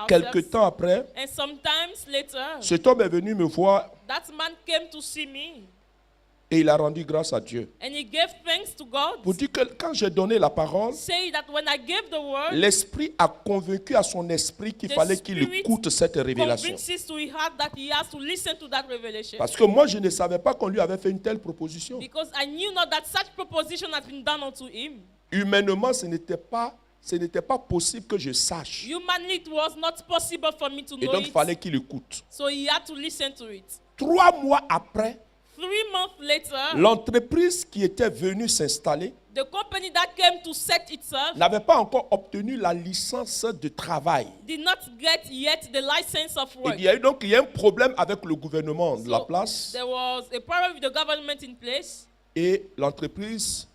Speaker 1: Quelque
Speaker 2: ourselves.
Speaker 1: temps après,
Speaker 2: And sometimes later,
Speaker 1: cet homme est venu me voir
Speaker 2: that man came to see me.
Speaker 1: et il a rendu grâce à Dieu.
Speaker 2: And he gave thanks to God.
Speaker 1: Pour dire que quand j'ai donné la parole,
Speaker 2: Say that when I gave the word,
Speaker 1: l'Esprit a convaincu à son esprit qu'il
Speaker 2: The
Speaker 1: fallait qu'il
Speaker 2: Spirit
Speaker 1: écoute cette révélation.
Speaker 2: convinces to his heart that he has to listen to that revelation.
Speaker 1: Parce que moi, je ne savais pas qu'on lui avait fait une telle proposition.
Speaker 2: Because I knew not that such proposition has been done unto him.
Speaker 1: Humainement, ce n'était pas possible que je sache.
Speaker 2: Humanly, it was not possible for me to
Speaker 1: Et
Speaker 2: know
Speaker 1: donc, il
Speaker 2: it.
Speaker 1: fallait qu'il écoute.
Speaker 2: So he had to listen to it.
Speaker 1: 3 mois après,
Speaker 2: 3 months later,
Speaker 1: l'entreprise qui était venue s'installer
Speaker 2: the company that came to set itself
Speaker 1: n'avait pas encore obtenu la licence de travail.
Speaker 2: did not get yet the license of work.
Speaker 1: Il y a un problème avec le gouvernement de la
Speaker 2: So
Speaker 1: place
Speaker 2: there was a problem with the government in place,
Speaker 1: et l'entreprise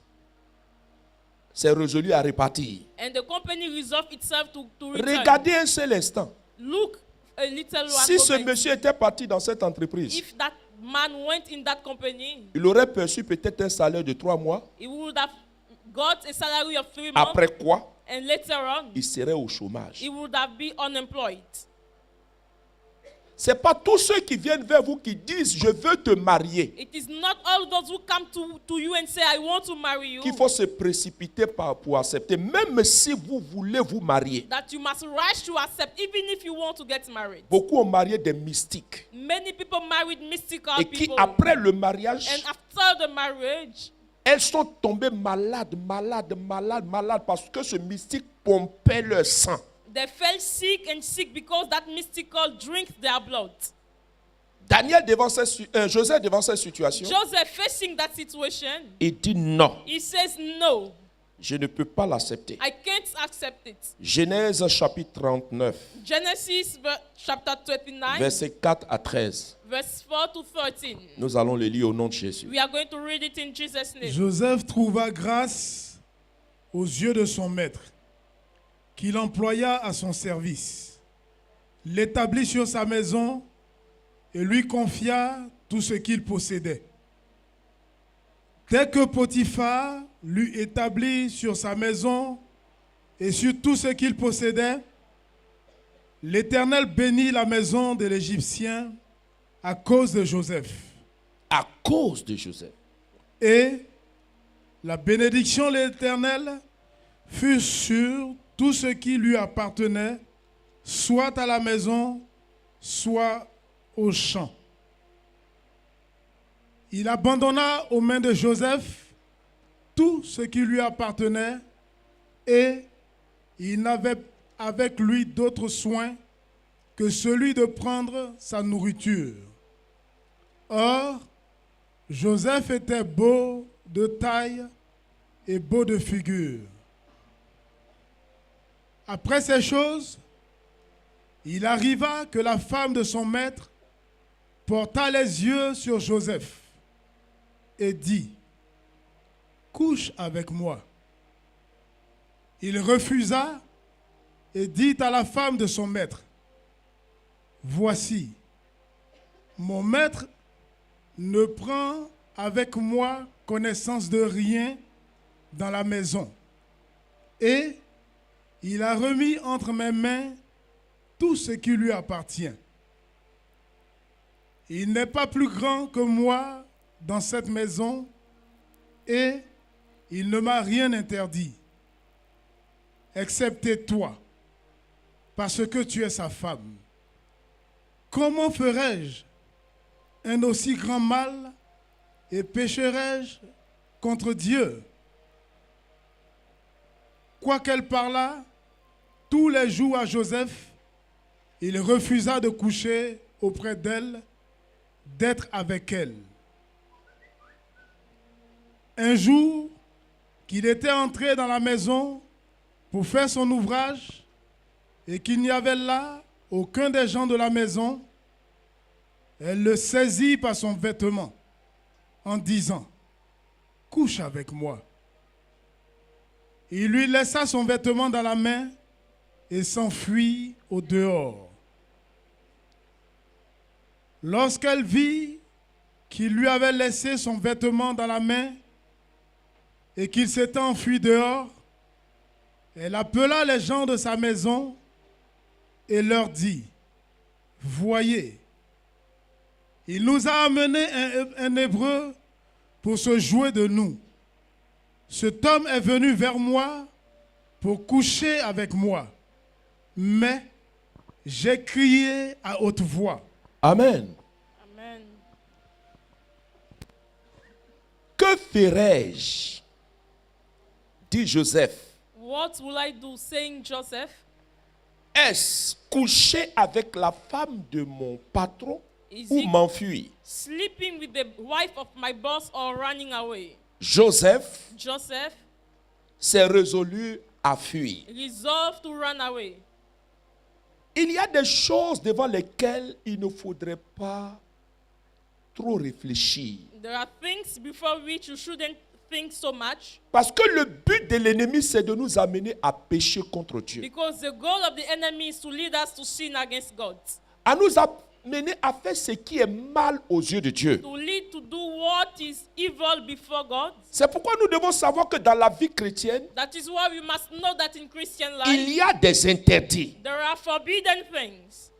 Speaker 1: s'est résolue à repartir.
Speaker 2: and the company resolved itself to return.
Speaker 1: Regardez un seul instant.
Speaker 2: Look a little
Speaker 1: Si ce
Speaker 2: moment.
Speaker 1: monsieur était parti dans cette entreprise,
Speaker 2: If that man went in that company,
Speaker 1: il aurait perçu peut-être un salaire de 3 mois,
Speaker 2: he would have got a salary of 3 months,
Speaker 1: après quoi
Speaker 2: and later on,
Speaker 1: il serait au chômage.
Speaker 2: he would have been unemployed.
Speaker 1: Ce n'est pas tous ceux qui viennent vers vous qui disent je veux te marier
Speaker 2: It is not all those who come to you and say, I want to marry you,
Speaker 1: qu'il faut se précipiter pour accepter, même si vous voulez vous marier.
Speaker 2: that you must rush to accept, even if you want to get married.
Speaker 1: Beaucoup ont marié des mystiques
Speaker 2: Many people married mystical
Speaker 1: et qui
Speaker 2: people,
Speaker 1: après le mariage,
Speaker 2: and after the marriage,
Speaker 1: elles sont tombées malades parce que ce mystique pompait leur sang.
Speaker 2: they fell sick and sick because that mystical drinks their blood.
Speaker 1: Joseph devant cette situation,
Speaker 2: Joseph facing that situation,
Speaker 1: il dit non,
Speaker 2: he says, no,
Speaker 1: je ne peux pas l'accepter.
Speaker 2: I can't accept it.
Speaker 1: Genèse chapitre 39,
Speaker 2: Genesis chapter 39,
Speaker 1: versets 4 à 13.
Speaker 2: verse 4 to 13.
Speaker 1: Nous allons le lire au nom de Jésus.
Speaker 2: We are going to read it in Jesus' name.
Speaker 3: Joseph trouva grâce aux yeux de son maître, qu'il employa à son service, l'établit sur sa maison et lui confia tout ce qu'il possédait. Dès que Potiphar l'eut établi sur sa maison et sur tout ce qu'il possédait, l'Éternel bénit la maison de l'Égyptien à cause de Joseph.
Speaker 1: À cause de Joseph.
Speaker 3: Et la bénédiction de l'Éternel fut sur tout ce qui lui appartenait, soit à la maison, soit au champ. Il abandonna aux mains de Joseph tout ce qui lui appartenait et il n'avait avec lui d'autre soin que celui de prendre sa nourriture. Or, Joseph était beau de taille et beau de figure. Après ces choses, il arriva que la femme de son maître porta les yeux sur Joseph et dit, « Couche avec moi. » Il refusa et dit à la femme de son maître, « Voici, mon maître ne prend avec moi connaissance de rien dans la maison, et il a remis entre mes mains tout ce qui lui appartient. Il n'est pas plus grand que moi dans cette maison, et il ne m'a rien interdit, excepté toi, parce que tu es sa femme. Comment ferais-je un aussi grand mal et pécherais-je contre Dieu? » Quoiqu'elle parlât tous les jours à Joseph, il refusa de coucher auprès d'elle, d'être avec elle. Un jour, qu'il était entré dans la maison pour faire son ouvrage et qu'il n'y avait là aucun des gens de la maison, elle le saisit par son vêtement en disant, « Couche avec moi. » Il lui laissa son vêtement dans la main et s'enfuit au dehors. Lorsqu'elle vit qu'il lui avait laissé son vêtement dans la main et qu'il s'était enfui dehors, elle appela les gens de sa maison et leur dit, « Voyez, il nous a amené un Hébreu pour se jouer de nous. Cet homme est venu vers moi pour coucher avec moi, mais j'ai crié à haute voix. »
Speaker 1: Amen.
Speaker 2: Amen.
Speaker 1: Que ferais-je, dit Joseph,
Speaker 2: What will I do, saying Joseph?
Speaker 1: est-ce coucher avec la femme de mon patron
Speaker 2: Is
Speaker 1: ou
Speaker 2: it
Speaker 1: m'enfuir?
Speaker 2: sleeping with the wife of my boss or running away?
Speaker 1: Joseph
Speaker 2: Joseph
Speaker 1: s'est résolu à fuir.
Speaker 2: resolved to run away.
Speaker 1: Il y a des choses devant lesquelles il ne faudrait pas trop réfléchir.
Speaker 2: There are things before which you shouldn't think so much,
Speaker 1: Parce que le but de l'ennemi, c'est de nous amener à pécher contre Dieu.
Speaker 2: because the goal of the enemy is to lead us to sin against God,
Speaker 1: À nous amener à faire ce qui est mal aux yeux de Dieu.
Speaker 2: to lead to do what is evil before God.
Speaker 1: C'est pourquoi nous devons savoir que dans la vie chrétienne,
Speaker 2: That is why we must know that in Christian
Speaker 1: il
Speaker 2: life,
Speaker 1: y a des interdits.
Speaker 2: there are forbidden things.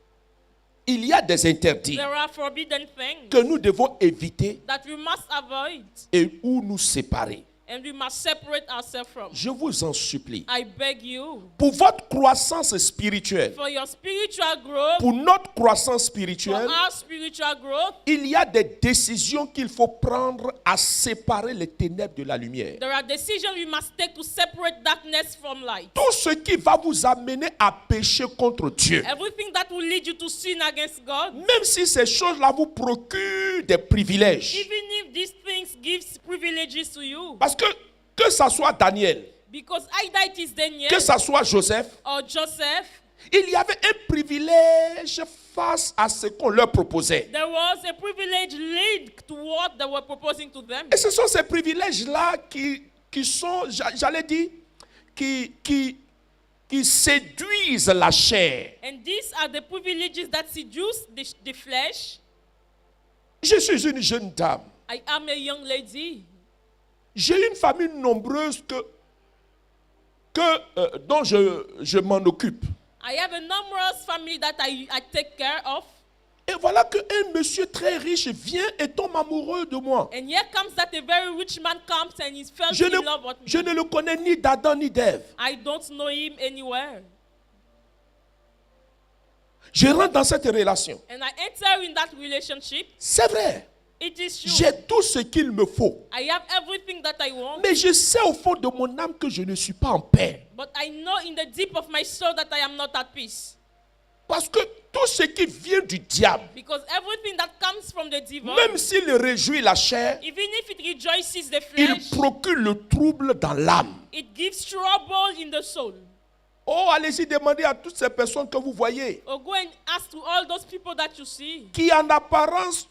Speaker 1: Il y a des interdits
Speaker 2: There are forbidden things
Speaker 1: que nous devons éviter
Speaker 2: that we must avoid,
Speaker 1: et où nous séparer.
Speaker 2: and we must separate ourselves from.
Speaker 1: Je vous en supplie.
Speaker 2: I beg you,
Speaker 1: Pour votre croissance spirituelle,
Speaker 2: for your spiritual growth,
Speaker 1: pour notre croissance
Speaker 2: for
Speaker 1: spirituelle,
Speaker 2: our spiritual growth,
Speaker 1: il y a des décisions qu'il faut prendre à séparer les ténèbres de la lumière.
Speaker 2: there are decisions we must take to separate darkness from light.
Speaker 1: Tout ce qui va vous amener à pécher contre Dieu,
Speaker 2: Everything that will lead you to sin against God,
Speaker 1: même si ces choses-là vous procurent des privilèges.
Speaker 2: even if these things gives privileges to you,
Speaker 1: Parce que ça soit Daniel,
Speaker 2: because either it is Daniel
Speaker 1: que ça soit Joseph,
Speaker 2: or Joseph,
Speaker 1: il y avait un privilège face à ce qu'on leur proposait.
Speaker 2: there was a privilege linked to what they were proposing to them.
Speaker 1: Et ce sont ces privilèges-là qui sont, j'allais dire, qui séduisent la chair.
Speaker 2: And these are the privileges that seduce the flesh.
Speaker 1: Je suis une jeune dame.
Speaker 2: I am a young lady.
Speaker 1: J'ai une famille nombreuse dont je m'en occupe.
Speaker 2: I have a numerous family that I take care of.
Speaker 1: Et voilà qu'un monsieur très riche vient et tombe amoureux de moi.
Speaker 2: And here comes that a very rich man comes and he fell
Speaker 1: Je
Speaker 2: in love with me.
Speaker 1: ne le connais ni d'Adam ni d'Ève.
Speaker 2: I don't know him anywhere.
Speaker 1: Je rentre dans cette relation.
Speaker 2: And I enter in that relationship.
Speaker 1: C'est vrai.
Speaker 2: It is true.
Speaker 1: J'ai tout ce qu'il me faut.
Speaker 2: I have everything that I want.
Speaker 1: Mais je sais au fond de mon âme que je ne suis pas en paix.
Speaker 2: But I know in the deep of my soul that I am not at peace.
Speaker 1: Parce que tout ce qui vient du diable,
Speaker 2: Because everything that comes from the devil,
Speaker 1: même s'il réjouit la chair,
Speaker 2: even if it rejoices the
Speaker 1: il
Speaker 2: flesh,
Speaker 1: procure le trouble dans l'âme.
Speaker 2: it gives trouble in the soul.
Speaker 1: Oh, allez-y demander à toutes ces personnes que vous voyez,
Speaker 2: Or go and ask to all those people that you see,
Speaker 1: qui en apparence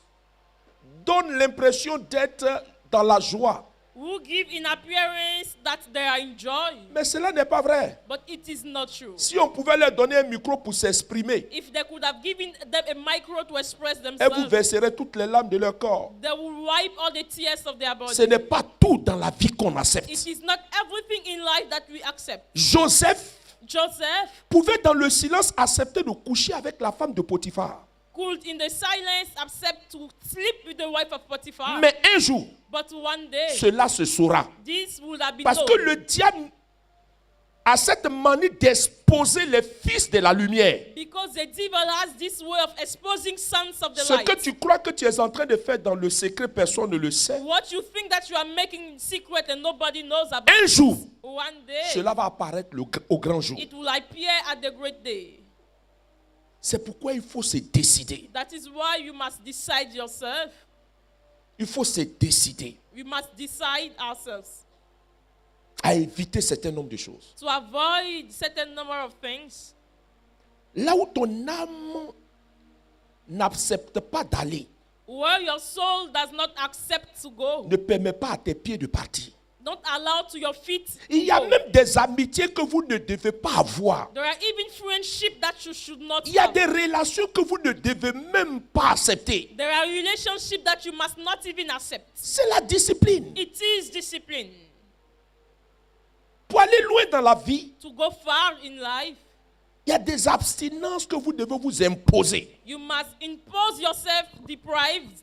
Speaker 1: donnent l'impression d'être dans la joie.
Speaker 2: who give in appearance that they are in joy.
Speaker 1: Mais cela n'est pas vrai.
Speaker 2: But it is not true.
Speaker 1: Si on pouvait leur donner un micro pour s'exprimer,
Speaker 2: If they could have given them a micro to express
Speaker 1: elles vous
Speaker 2: themselves,
Speaker 1: verseraient toutes les larmes de leur corps.
Speaker 2: they will wipe all the tears of their body.
Speaker 1: Ce n'est pas tout dans la vie qu'on accepte.
Speaker 2: It is not everything in life that we accept.
Speaker 1: Joseph
Speaker 2: Joseph
Speaker 1: pouvait dans le silence accepter de coucher avec la femme de Potiphar.
Speaker 2: could in the silence accept to sleep with the wife of Potiphar.
Speaker 1: Mais un jour,
Speaker 2: But one day,
Speaker 1: cela se saura.
Speaker 2: this would have been
Speaker 1: Parce
Speaker 2: known.
Speaker 1: que le diable a cette manie d'exposer les fils de la lumière.
Speaker 2: Because the devil has this way of exposing sons of the
Speaker 1: Ce
Speaker 2: light.
Speaker 1: que tu crois que tu es en train de faire dans le secret, personne ne le sait.
Speaker 2: What you think that you are making in secret and nobody knows about.
Speaker 1: Un jour,
Speaker 2: One day,
Speaker 1: cela va apparaître au grand jour.
Speaker 2: it will appear at the great day.
Speaker 1: C'est pourquoi il faut se décider.
Speaker 2: That is why you must decide yourself.
Speaker 1: Il faut se décider
Speaker 2: We must decide ourselves
Speaker 1: à éviter certain nombre de choses.
Speaker 2: to avoid certain number of things.
Speaker 1: Là où ton âme n'accepte pas d'aller,
Speaker 2: Where your soul does not accept to go,
Speaker 1: ne permet pas à tes pieds de partir.
Speaker 2: don't allow to your feet to
Speaker 1: Il y a
Speaker 2: go.
Speaker 1: même des amitiés que vous ne devez pas avoir.
Speaker 2: There are even friendship that you should not
Speaker 1: Il y a
Speaker 2: have.
Speaker 1: des relations que vous ne devez même pas accepter.
Speaker 2: There are relationships that you must not even accept.
Speaker 1: C'est la discipline.
Speaker 2: It is discipline.
Speaker 1: Pour aller loin dans la vie,
Speaker 2: To go far in life,
Speaker 1: il y a des abstinences que vous devez vous imposer.
Speaker 2: you must impose yourself deprived,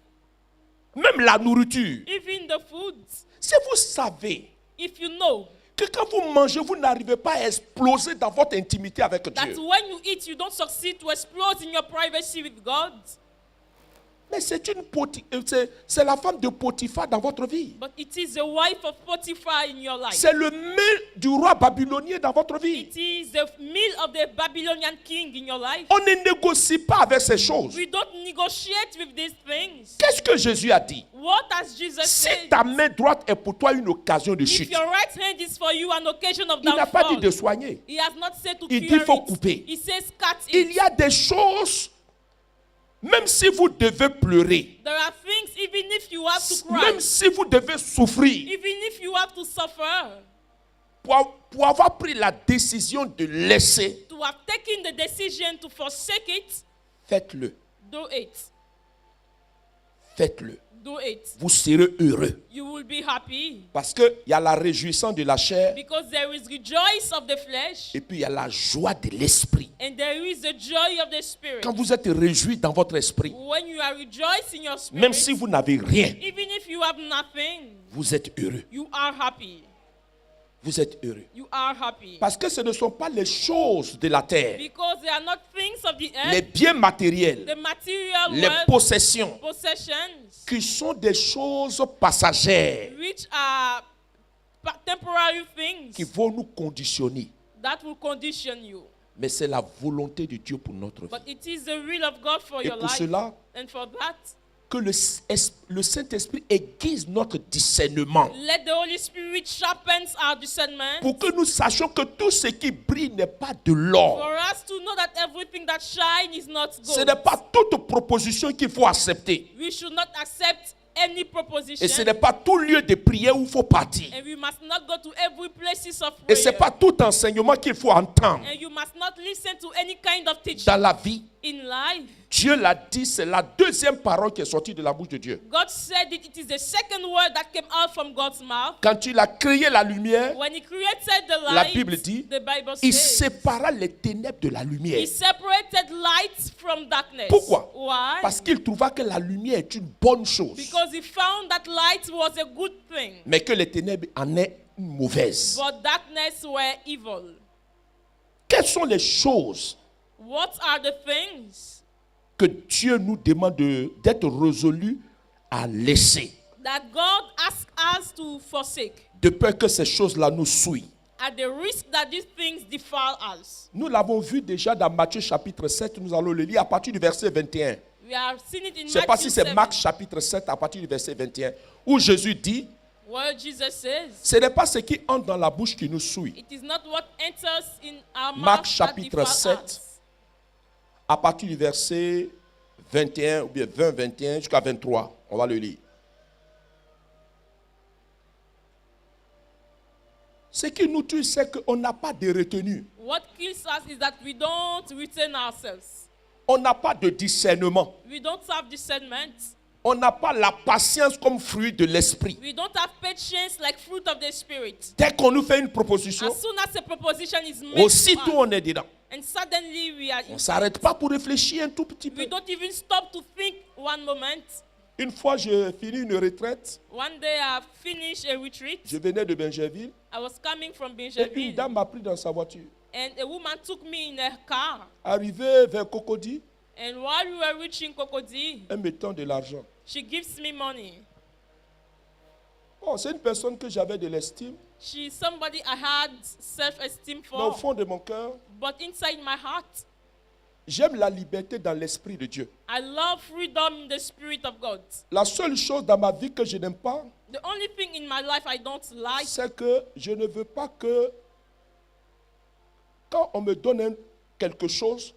Speaker 1: Même la nourriture.
Speaker 2: even the food.
Speaker 1: Si vous savez
Speaker 2: If you know
Speaker 1: que quand vous mangez, vous n'arrivez pas à exploser dans votre intimité avec
Speaker 2: that
Speaker 1: Dieu.
Speaker 2: when you eat, you don't succeed to explode in your privacy with God.
Speaker 1: Mais c'est la femme de Potiphar dans votre vie.
Speaker 2: But it is the wife of Potiphar in your life.
Speaker 1: C'est le mail du roi babylonien dans votre vie.
Speaker 2: It is the meal of the Babylonian king in your life.
Speaker 1: On ne négocie pas avec ces choses.
Speaker 2: We don't negotiate with these things.
Speaker 1: Qu'est-ce que Jésus a dit?
Speaker 2: What has Jesus
Speaker 1: Si
Speaker 2: said?
Speaker 1: ta main droite est pour toi une occasion de
Speaker 2: If
Speaker 1: chute,
Speaker 2: your right hand is for you an occasion of
Speaker 1: il n'a pas dit
Speaker 2: downfall,
Speaker 1: de soigner.
Speaker 2: he has not said to
Speaker 1: Il dit,
Speaker 2: cure
Speaker 1: faut
Speaker 2: it.
Speaker 1: couper.
Speaker 2: He says cut
Speaker 1: Il
Speaker 2: it.
Speaker 1: y a des choses, même si vous devez pleurer,
Speaker 2: There are things, even if you have to cry,
Speaker 1: même si vous devez souffrir,
Speaker 2: even if you have to suffer,
Speaker 1: pour avoir pris la décision de laisser,
Speaker 2: to have taken the decision to forsake it,
Speaker 1: faites-le.
Speaker 2: do it.
Speaker 1: Faites-le.
Speaker 2: Do it.
Speaker 1: Vous serez heureux.
Speaker 2: You will be happy.
Speaker 1: Parce qu'il y a la réjouissance de la chair
Speaker 2: Because there is rejoice of the flesh
Speaker 1: et puis il y a la joie de l'esprit.
Speaker 2: and there is the joy of the spirit.
Speaker 1: Quand vous êtes réjoui dans votre esprit,
Speaker 2: When you are rejoicing your spirit,
Speaker 1: même si vous n'avez rien,
Speaker 2: even if you have nothing,
Speaker 1: vous êtes heureux.
Speaker 2: you are happy.
Speaker 1: Vous êtes heureux.
Speaker 2: You are happy.
Speaker 1: Parce que ce ne sont pas les choses de la terre,
Speaker 2: Because they are not things of the
Speaker 1: les
Speaker 2: earth,
Speaker 1: biens matériels,
Speaker 2: the material
Speaker 1: les
Speaker 2: world,
Speaker 1: possessions,
Speaker 2: possessions,
Speaker 1: qui sont des choses passagères,
Speaker 2: which are temporary things
Speaker 1: qui vont nous conditionner.
Speaker 2: that will condition you.
Speaker 1: Mais c'est la volonté de Dieu pour notre
Speaker 2: But
Speaker 1: vie.
Speaker 2: it is the will of God for
Speaker 1: Et
Speaker 2: your
Speaker 1: pour
Speaker 2: life.
Speaker 1: cela,
Speaker 2: And for that,
Speaker 1: que le Saint-Esprit aiguise notre discernement.
Speaker 2: let the Holy Spirit sharpen our discernment
Speaker 1: Pour que nous sachions que tout ce qui brille n'est pas de l'or.
Speaker 2: for us to know that everything that shines is not
Speaker 1: Ce
Speaker 2: gold.
Speaker 1: n'est pas toute proposition qu'il faut accepter.
Speaker 2: We should not accept any proposition.
Speaker 1: Et ce n'est pas tout lieu de prière où il faut partir.
Speaker 2: And we must not go to every places of
Speaker 1: Et ce n'est
Speaker 2: prayer.
Speaker 1: pas tout enseignement qu'il faut entendre.
Speaker 2: And you must not listen to any kind of teaching.
Speaker 1: Dans la vie,
Speaker 2: In life,
Speaker 1: Dieu l'a dit, c'est la deuxième parole qui est sortie de la bouche de Dieu.
Speaker 2: God said it is the second word that came out from God's mouth.
Speaker 1: Quand il a créé la lumière,
Speaker 2: When he created the
Speaker 1: La
Speaker 2: light,
Speaker 1: Bible dit,
Speaker 2: the Bible
Speaker 1: il
Speaker 2: says,
Speaker 1: sépara les ténèbres de la lumière.
Speaker 2: he separated light from darkness.
Speaker 1: Pourquoi?
Speaker 2: Why?
Speaker 1: Parce qu'il trouva que la lumière est une bonne chose,
Speaker 2: Because he found that light was a good thing,
Speaker 1: mais que les ténèbres en est une mauvaise.
Speaker 2: but darkness were evil.
Speaker 1: Quelles sont les choses
Speaker 2: What are the things
Speaker 1: que Dieu nous demande d'être résolus à laisser,
Speaker 2: that God asks us to forsake
Speaker 1: de peur que ces choses-là nous souillent?
Speaker 2: at the risk that these things defile us?
Speaker 1: Nous l'avons vu déjà dans Matthieu chapitre 7, nous allons le lire à partir du verset 21.
Speaker 2: We have seen it in
Speaker 1: Je ne sais pas
Speaker 2: Matthew
Speaker 1: si c'est
Speaker 2: 7,
Speaker 1: Marc chapitre 7 à partir du verset 21, où Jésus dit,
Speaker 2: What Jesus says.
Speaker 1: Ce n'est pas ce qui entre dans la bouche qui nous souille.
Speaker 2: It is not what enters in our
Speaker 1: Marc
Speaker 2: mouth that
Speaker 1: chapitre
Speaker 2: defiles
Speaker 1: 7.
Speaker 2: us.
Speaker 1: À partir du verset 21 ou bien 20, 21 jusqu'à 23. On va le lire. Ce qui nous tue, c'est qu'on n'a pas de retenue.
Speaker 2: What kills us is that we don't retain ourselves.
Speaker 1: On n'a pas de discernement.
Speaker 2: We don't have discernment.
Speaker 1: On n'a pas la patience comme fruit de l'esprit.
Speaker 2: We don't have patience like fruit of the Spirit.
Speaker 1: Dès qu'on nous fait une proposition,
Speaker 2: As soon as a proposition is made to
Speaker 1: aussitôt
Speaker 2: us,
Speaker 1: on est dedans.
Speaker 2: and suddenly we are
Speaker 1: On ne
Speaker 2: in,
Speaker 1: s'arrête pas pour réfléchir un tout petit peu.
Speaker 2: we don't even stop to think one moment.
Speaker 1: Une fois, j'ai fini une retraite.
Speaker 2: One day I finished a retreat.
Speaker 1: Je venais de Benjerville.
Speaker 2: I was coming from
Speaker 1: Et une
Speaker 2: Benjamin,
Speaker 1: dame m'a pris dans sa voiture.
Speaker 2: and a woman took me in her car.
Speaker 1: Arrivé vers Cocody,
Speaker 2: And while we were reaching Cocody,
Speaker 1: elle me tend de l'argent.
Speaker 2: she gives me money.
Speaker 1: Oh, c'est une personne que j'avais de l'estime.
Speaker 2: She's somebody I had self-esteem
Speaker 1: Mais au
Speaker 2: for.
Speaker 1: fond de mon cœur,
Speaker 2: But inside my heart,
Speaker 1: j'aime la liberté dans l'esprit de Dieu.
Speaker 2: I love freedom in the Spirit of God.
Speaker 1: La seule chose dans ma vie que je n'aime pas,
Speaker 2: The only thing in my life I don't like
Speaker 1: c'est que je ne veux pas que quand on me donne quelque chose,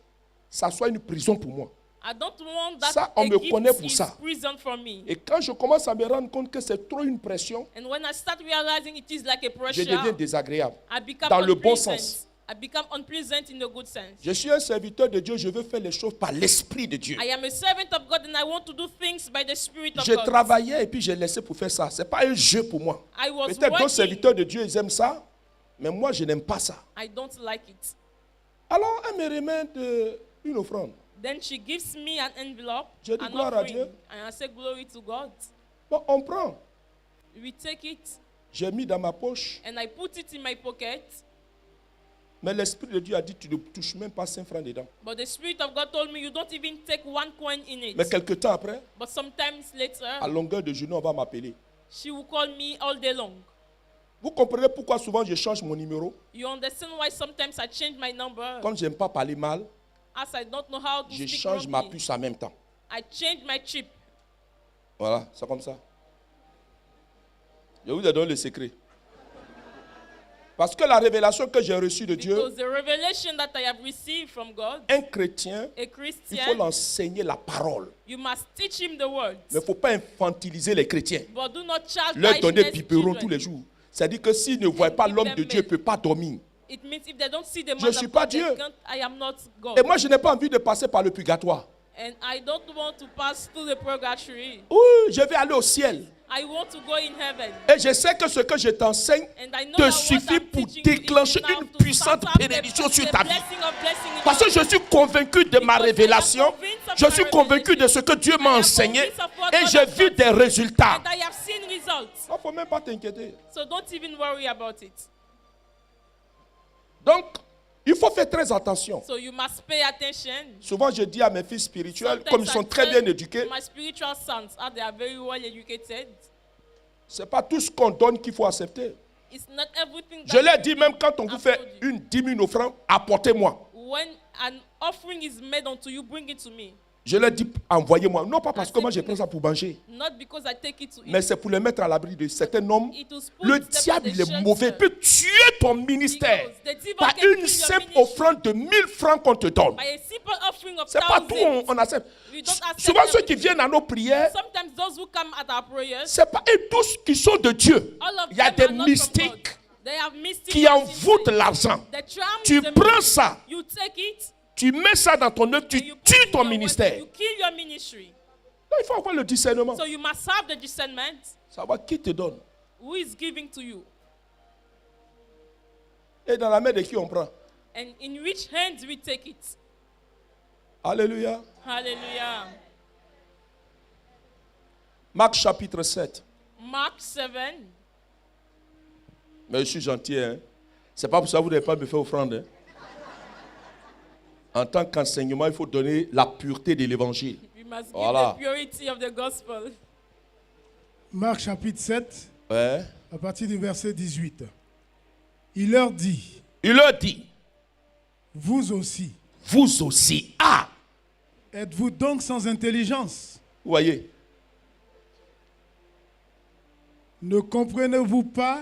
Speaker 1: ça soit une prison pour moi.
Speaker 2: I don't want that
Speaker 1: Ça, on
Speaker 2: a
Speaker 1: me
Speaker 2: gift
Speaker 1: connaît pour
Speaker 2: is
Speaker 1: ça.
Speaker 2: prison for me.
Speaker 1: Et quand je commence à me rendre compte que c'est trop une pression,
Speaker 2: And when I start realizing it is like a
Speaker 1: je
Speaker 2: pressure,
Speaker 1: deviens désagréable.
Speaker 2: I become
Speaker 1: Dans le bon
Speaker 2: unpleasant.
Speaker 1: sens.
Speaker 2: I become unpleasant in the good sense.
Speaker 1: Je suis un serviteur de Dieu, je veux faire les choses par l'esprit de Dieu.
Speaker 2: I am a servant of God and I want to do things by the Spirit of
Speaker 1: Je
Speaker 2: God.
Speaker 1: travaillais et puis j'ai laissé pour faire ça. Ce n'est pas un jeu pour moi.
Speaker 2: I was
Speaker 1: Peut-être d'autres
Speaker 2: working.
Speaker 1: serviteurs de Dieu, ils aiment ça, mais moi, je n'aime pas ça.
Speaker 2: I don't like it.
Speaker 1: Alors, elle me remet une offrande.
Speaker 2: Then she gives me an envelope,
Speaker 1: Je dis
Speaker 2: an
Speaker 1: gloire à
Speaker 2: offering,
Speaker 1: Dieu.
Speaker 2: and I say glory to God.
Speaker 1: Bon, on prend.
Speaker 2: We take it
Speaker 1: J'ai mis dans ma poche,
Speaker 2: and I put it in my pocket.
Speaker 1: mais l'Esprit de Dieu a dit, tu ne touches même pas 5 francs dedans.
Speaker 2: But the Spirit of God told me you don't even take one coin in it.
Speaker 1: Mais quelque temps après,
Speaker 2: But sometimes
Speaker 1: à
Speaker 2: later,
Speaker 1: longueur de journée, on va m'appeler.
Speaker 2: she will call me all day long.
Speaker 1: Vous comprenez pourquoi souvent je change mon numéro?
Speaker 2: You understand why sometimes I change my number?
Speaker 1: Comme je n'aime pas parler mal,
Speaker 2: As I don't know how to
Speaker 1: je
Speaker 2: speak
Speaker 1: change ma
Speaker 2: properly,
Speaker 1: puce en même temps.
Speaker 2: I change my chip.
Speaker 1: Voilà, c'est comme ça. Je vous ai donné le secret. Parce que la révélation que j'ai reçue de Dieu,
Speaker 2: Because the revelation that I have received from God,
Speaker 1: un chrétien,
Speaker 2: a
Speaker 1: il faut
Speaker 2: Christian,
Speaker 1: l'enseigner la parole.
Speaker 2: you must teach him the word.
Speaker 1: Mais il ne faut pas infantiliser les chrétiens.
Speaker 2: But do not charge
Speaker 1: Leur donner biberon
Speaker 2: children.
Speaker 1: tous les jours. C'est-à-dire que s'ils ne voient pas l'homme de Dieu, il ne peut pas dormir.
Speaker 2: It means if they don't see the
Speaker 1: Je
Speaker 2: man
Speaker 1: suis
Speaker 2: of
Speaker 1: pas
Speaker 2: God, they
Speaker 1: Dieu.
Speaker 2: can't, I am not God.
Speaker 1: Et moi, je n'ai pas envie de passer par le purgatoire.
Speaker 2: And I don't want to pass through the purgatory.
Speaker 1: Oui, je vais aller au ciel.
Speaker 2: I want to go in heaven.
Speaker 1: Et je sais que ce que je t'enseigne
Speaker 2: And I know
Speaker 1: te
Speaker 2: that what
Speaker 1: suffit
Speaker 2: I'm
Speaker 1: pour
Speaker 2: teaching you is
Speaker 1: déclencher
Speaker 2: enough
Speaker 1: une
Speaker 2: to
Speaker 1: puissante
Speaker 2: start up
Speaker 1: bénédiction
Speaker 2: the
Speaker 1: sur ta vie.
Speaker 2: blessing of blessing in
Speaker 1: Parce que
Speaker 2: your
Speaker 1: je suis convaincu de ma
Speaker 2: Because I am
Speaker 1: révélation,
Speaker 2: convinced of
Speaker 1: je
Speaker 2: my
Speaker 1: suis convaincu de ce que Dieu m'a
Speaker 2: I am
Speaker 1: enseigné
Speaker 2: convinced of what
Speaker 1: et
Speaker 2: God
Speaker 1: j'ai
Speaker 2: has
Speaker 1: vu
Speaker 2: taught
Speaker 1: des
Speaker 2: me.
Speaker 1: résultats.
Speaker 2: And I have seen results.
Speaker 1: Il ne faut même pas t'inquiéter.
Speaker 2: So don't even worry about it.
Speaker 1: Donc, il faut faire très attention.
Speaker 2: So you must pay attention.
Speaker 1: Souvent, je dis à mes fils spirituels,
Speaker 2: Sometimes
Speaker 1: comme ils sont
Speaker 2: I
Speaker 1: très
Speaker 2: tell
Speaker 1: bien éduqués,
Speaker 2: my spiritual sons, they are very well educated.
Speaker 1: ce n'est pas tout ce qu'on donne qu'il faut accepter.
Speaker 2: It's not everything
Speaker 1: Je
Speaker 2: that
Speaker 1: leur dis même quand on vous fait
Speaker 2: told you.
Speaker 1: une 10 000 offrandes, apportez-moi.
Speaker 2: When an offering is made unto you, bring it to me.
Speaker 1: Je leur dis envoyez-moi. Non pas parce que moi je prends ça pour manger,
Speaker 2: Not because I take it to
Speaker 1: mais
Speaker 2: eat.
Speaker 1: c'est pour les mettre à l'abri de certains hommes.
Speaker 2: It was put
Speaker 1: Le
Speaker 2: them on
Speaker 1: diable,
Speaker 2: the
Speaker 1: il est
Speaker 2: shelter.
Speaker 1: mauvais. Il peut tuer ton ministère
Speaker 2: Because the devil
Speaker 1: par
Speaker 2: can kill
Speaker 1: une
Speaker 2: your
Speaker 1: simple
Speaker 2: ministry.
Speaker 1: offrande de 1000 francs qu'on te donne.
Speaker 2: By a simple offering of
Speaker 1: C'est pas tout,
Speaker 2: thousands.
Speaker 1: on accepte.
Speaker 2: We don't accept
Speaker 1: Souvent ceux qui
Speaker 2: everything.
Speaker 1: viennent à nos prières,
Speaker 2: Sometimes those who come at our prayers,
Speaker 1: c'est pas eux tous qui sont de Dieu.
Speaker 2: all of
Speaker 1: Il y a
Speaker 2: them
Speaker 1: des
Speaker 2: are not from
Speaker 1: mystiques
Speaker 2: God. They have mystic
Speaker 1: qui
Speaker 2: powers
Speaker 1: envoûtent
Speaker 2: inside.
Speaker 1: l'argent.
Speaker 2: They charm
Speaker 1: Tu
Speaker 2: the
Speaker 1: prends
Speaker 2: money.
Speaker 1: ça,
Speaker 2: You take it,
Speaker 1: tu mets ça dans ton œuvre,
Speaker 2: and
Speaker 1: tu
Speaker 2: you put
Speaker 1: tues
Speaker 2: it
Speaker 1: ton
Speaker 2: in your
Speaker 1: ministère.
Speaker 2: work. You kill your ministry.
Speaker 1: Donc, il faut avoir le discernement.
Speaker 2: So you must have the discernment.
Speaker 1: Savoir qui te donne.
Speaker 2: Who is giving to you?
Speaker 1: Et dans la main de qui on prend.
Speaker 2: And in which hands we take it?
Speaker 1: Alléluia.
Speaker 2: Hallelujah.
Speaker 1: Marc chapitre 7.
Speaker 2: Mark 7.
Speaker 1: Mais je suis gentil, hein. C'est pas pour ça que vous n'avez pas me faire offrande. Hein. En tant qu'enseignement, il faut donner la pureté de l'évangile.
Speaker 2: We must give
Speaker 1: Voilà.
Speaker 2: the purity of the gospel.
Speaker 3: Marc chapitre 7,
Speaker 1: Ouais.
Speaker 3: à partir du verset 18. Il leur dit,
Speaker 1: Il leur dit,
Speaker 3: vous aussi,
Speaker 1: vous aussi. Ah,
Speaker 3: êtes-vous donc sans intelligence?
Speaker 1: vous voyez.
Speaker 3: Ne comprenez-vous pas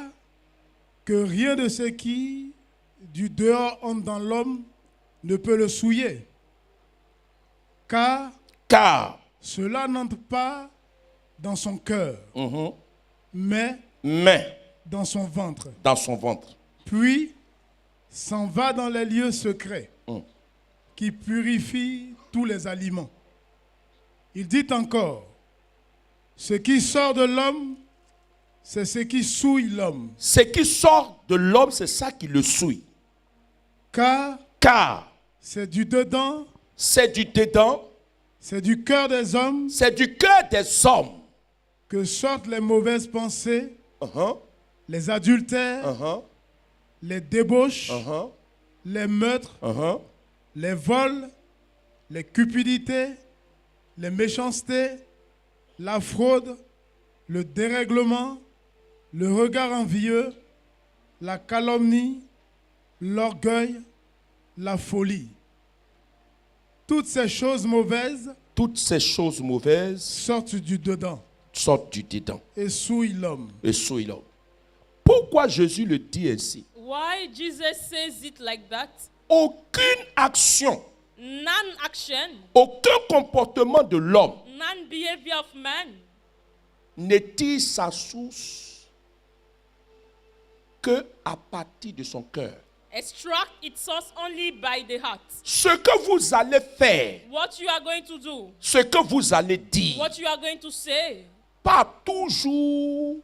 Speaker 3: que rien de ce qui, du dehors, entre dans l'homme ne peut le souiller? Car cela n'entre pas dans son cœur, mais dans son ventre.
Speaker 1: Dans son ventre.
Speaker 3: Puis s'en va dans les lieux secrets qui purifient tous les aliments. Il dit encore, ce qui sort de l'homme, c'est ce qui souille l'homme.
Speaker 1: Ce qui sort de l'homme, c'est ça qui le souille.
Speaker 3: Car c'est du dedans,
Speaker 1: c'est du dedans,
Speaker 3: c'est du cœur des hommes
Speaker 1: c'est du cœur des hommes
Speaker 3: que sortent les mauvaises pensées, les adultères, les débauches, les meurtres, les vols, les cupidités, les méchancetés, la fraude, le dérèglement, le regard envieux, la calomnie, l'orgueil, la folie. Toutes ces choses mauvaises sortent du dedans et souillent l'homme.
Speaker 1: Pourquoi Jésus le dit ainsi?
Speaker 2: Why Jesus says it like that?
Speaker 1: Aucune action,
Speaker 2: Non-action,
Speaker 1: aucun comportement de l'homme
Speaker 2: non-behavior of man
Speaker 1: ne tire sa source que à partir de son cœur.
Speaker 2: extract its source only by the heart.
Speaker 1: Ce que vous allez faire,
Speaker 2: What you are going to do,
Speaker 1: ce que vous allez dire,
Speaker 2: what you are going to say,
Speaker 1: part toujours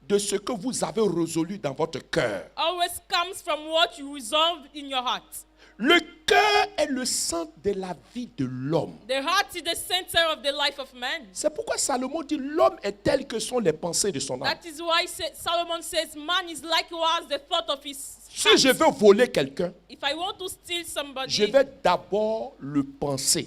Speaker 1: de ce que vous avez résolu dans votre cœur.
Speaker 2: always comes from what you resolved in your heart.
Speaker 1: Le cœur est le centre de la vie de l'homme.
Speaker 2: The heart is the center of the life of man.
Speaker 1: C'est pourquoi Salomon dit l'homme est tel que sont les pensées de son âme.
Speaker 2: That is why Solomon says man is likewise the thought of his
Speaker 1: Si je veux voler quelqu'un,
Speaker 2: If I want to steal somebody,
Speaker 1: je vais d'abord le penser.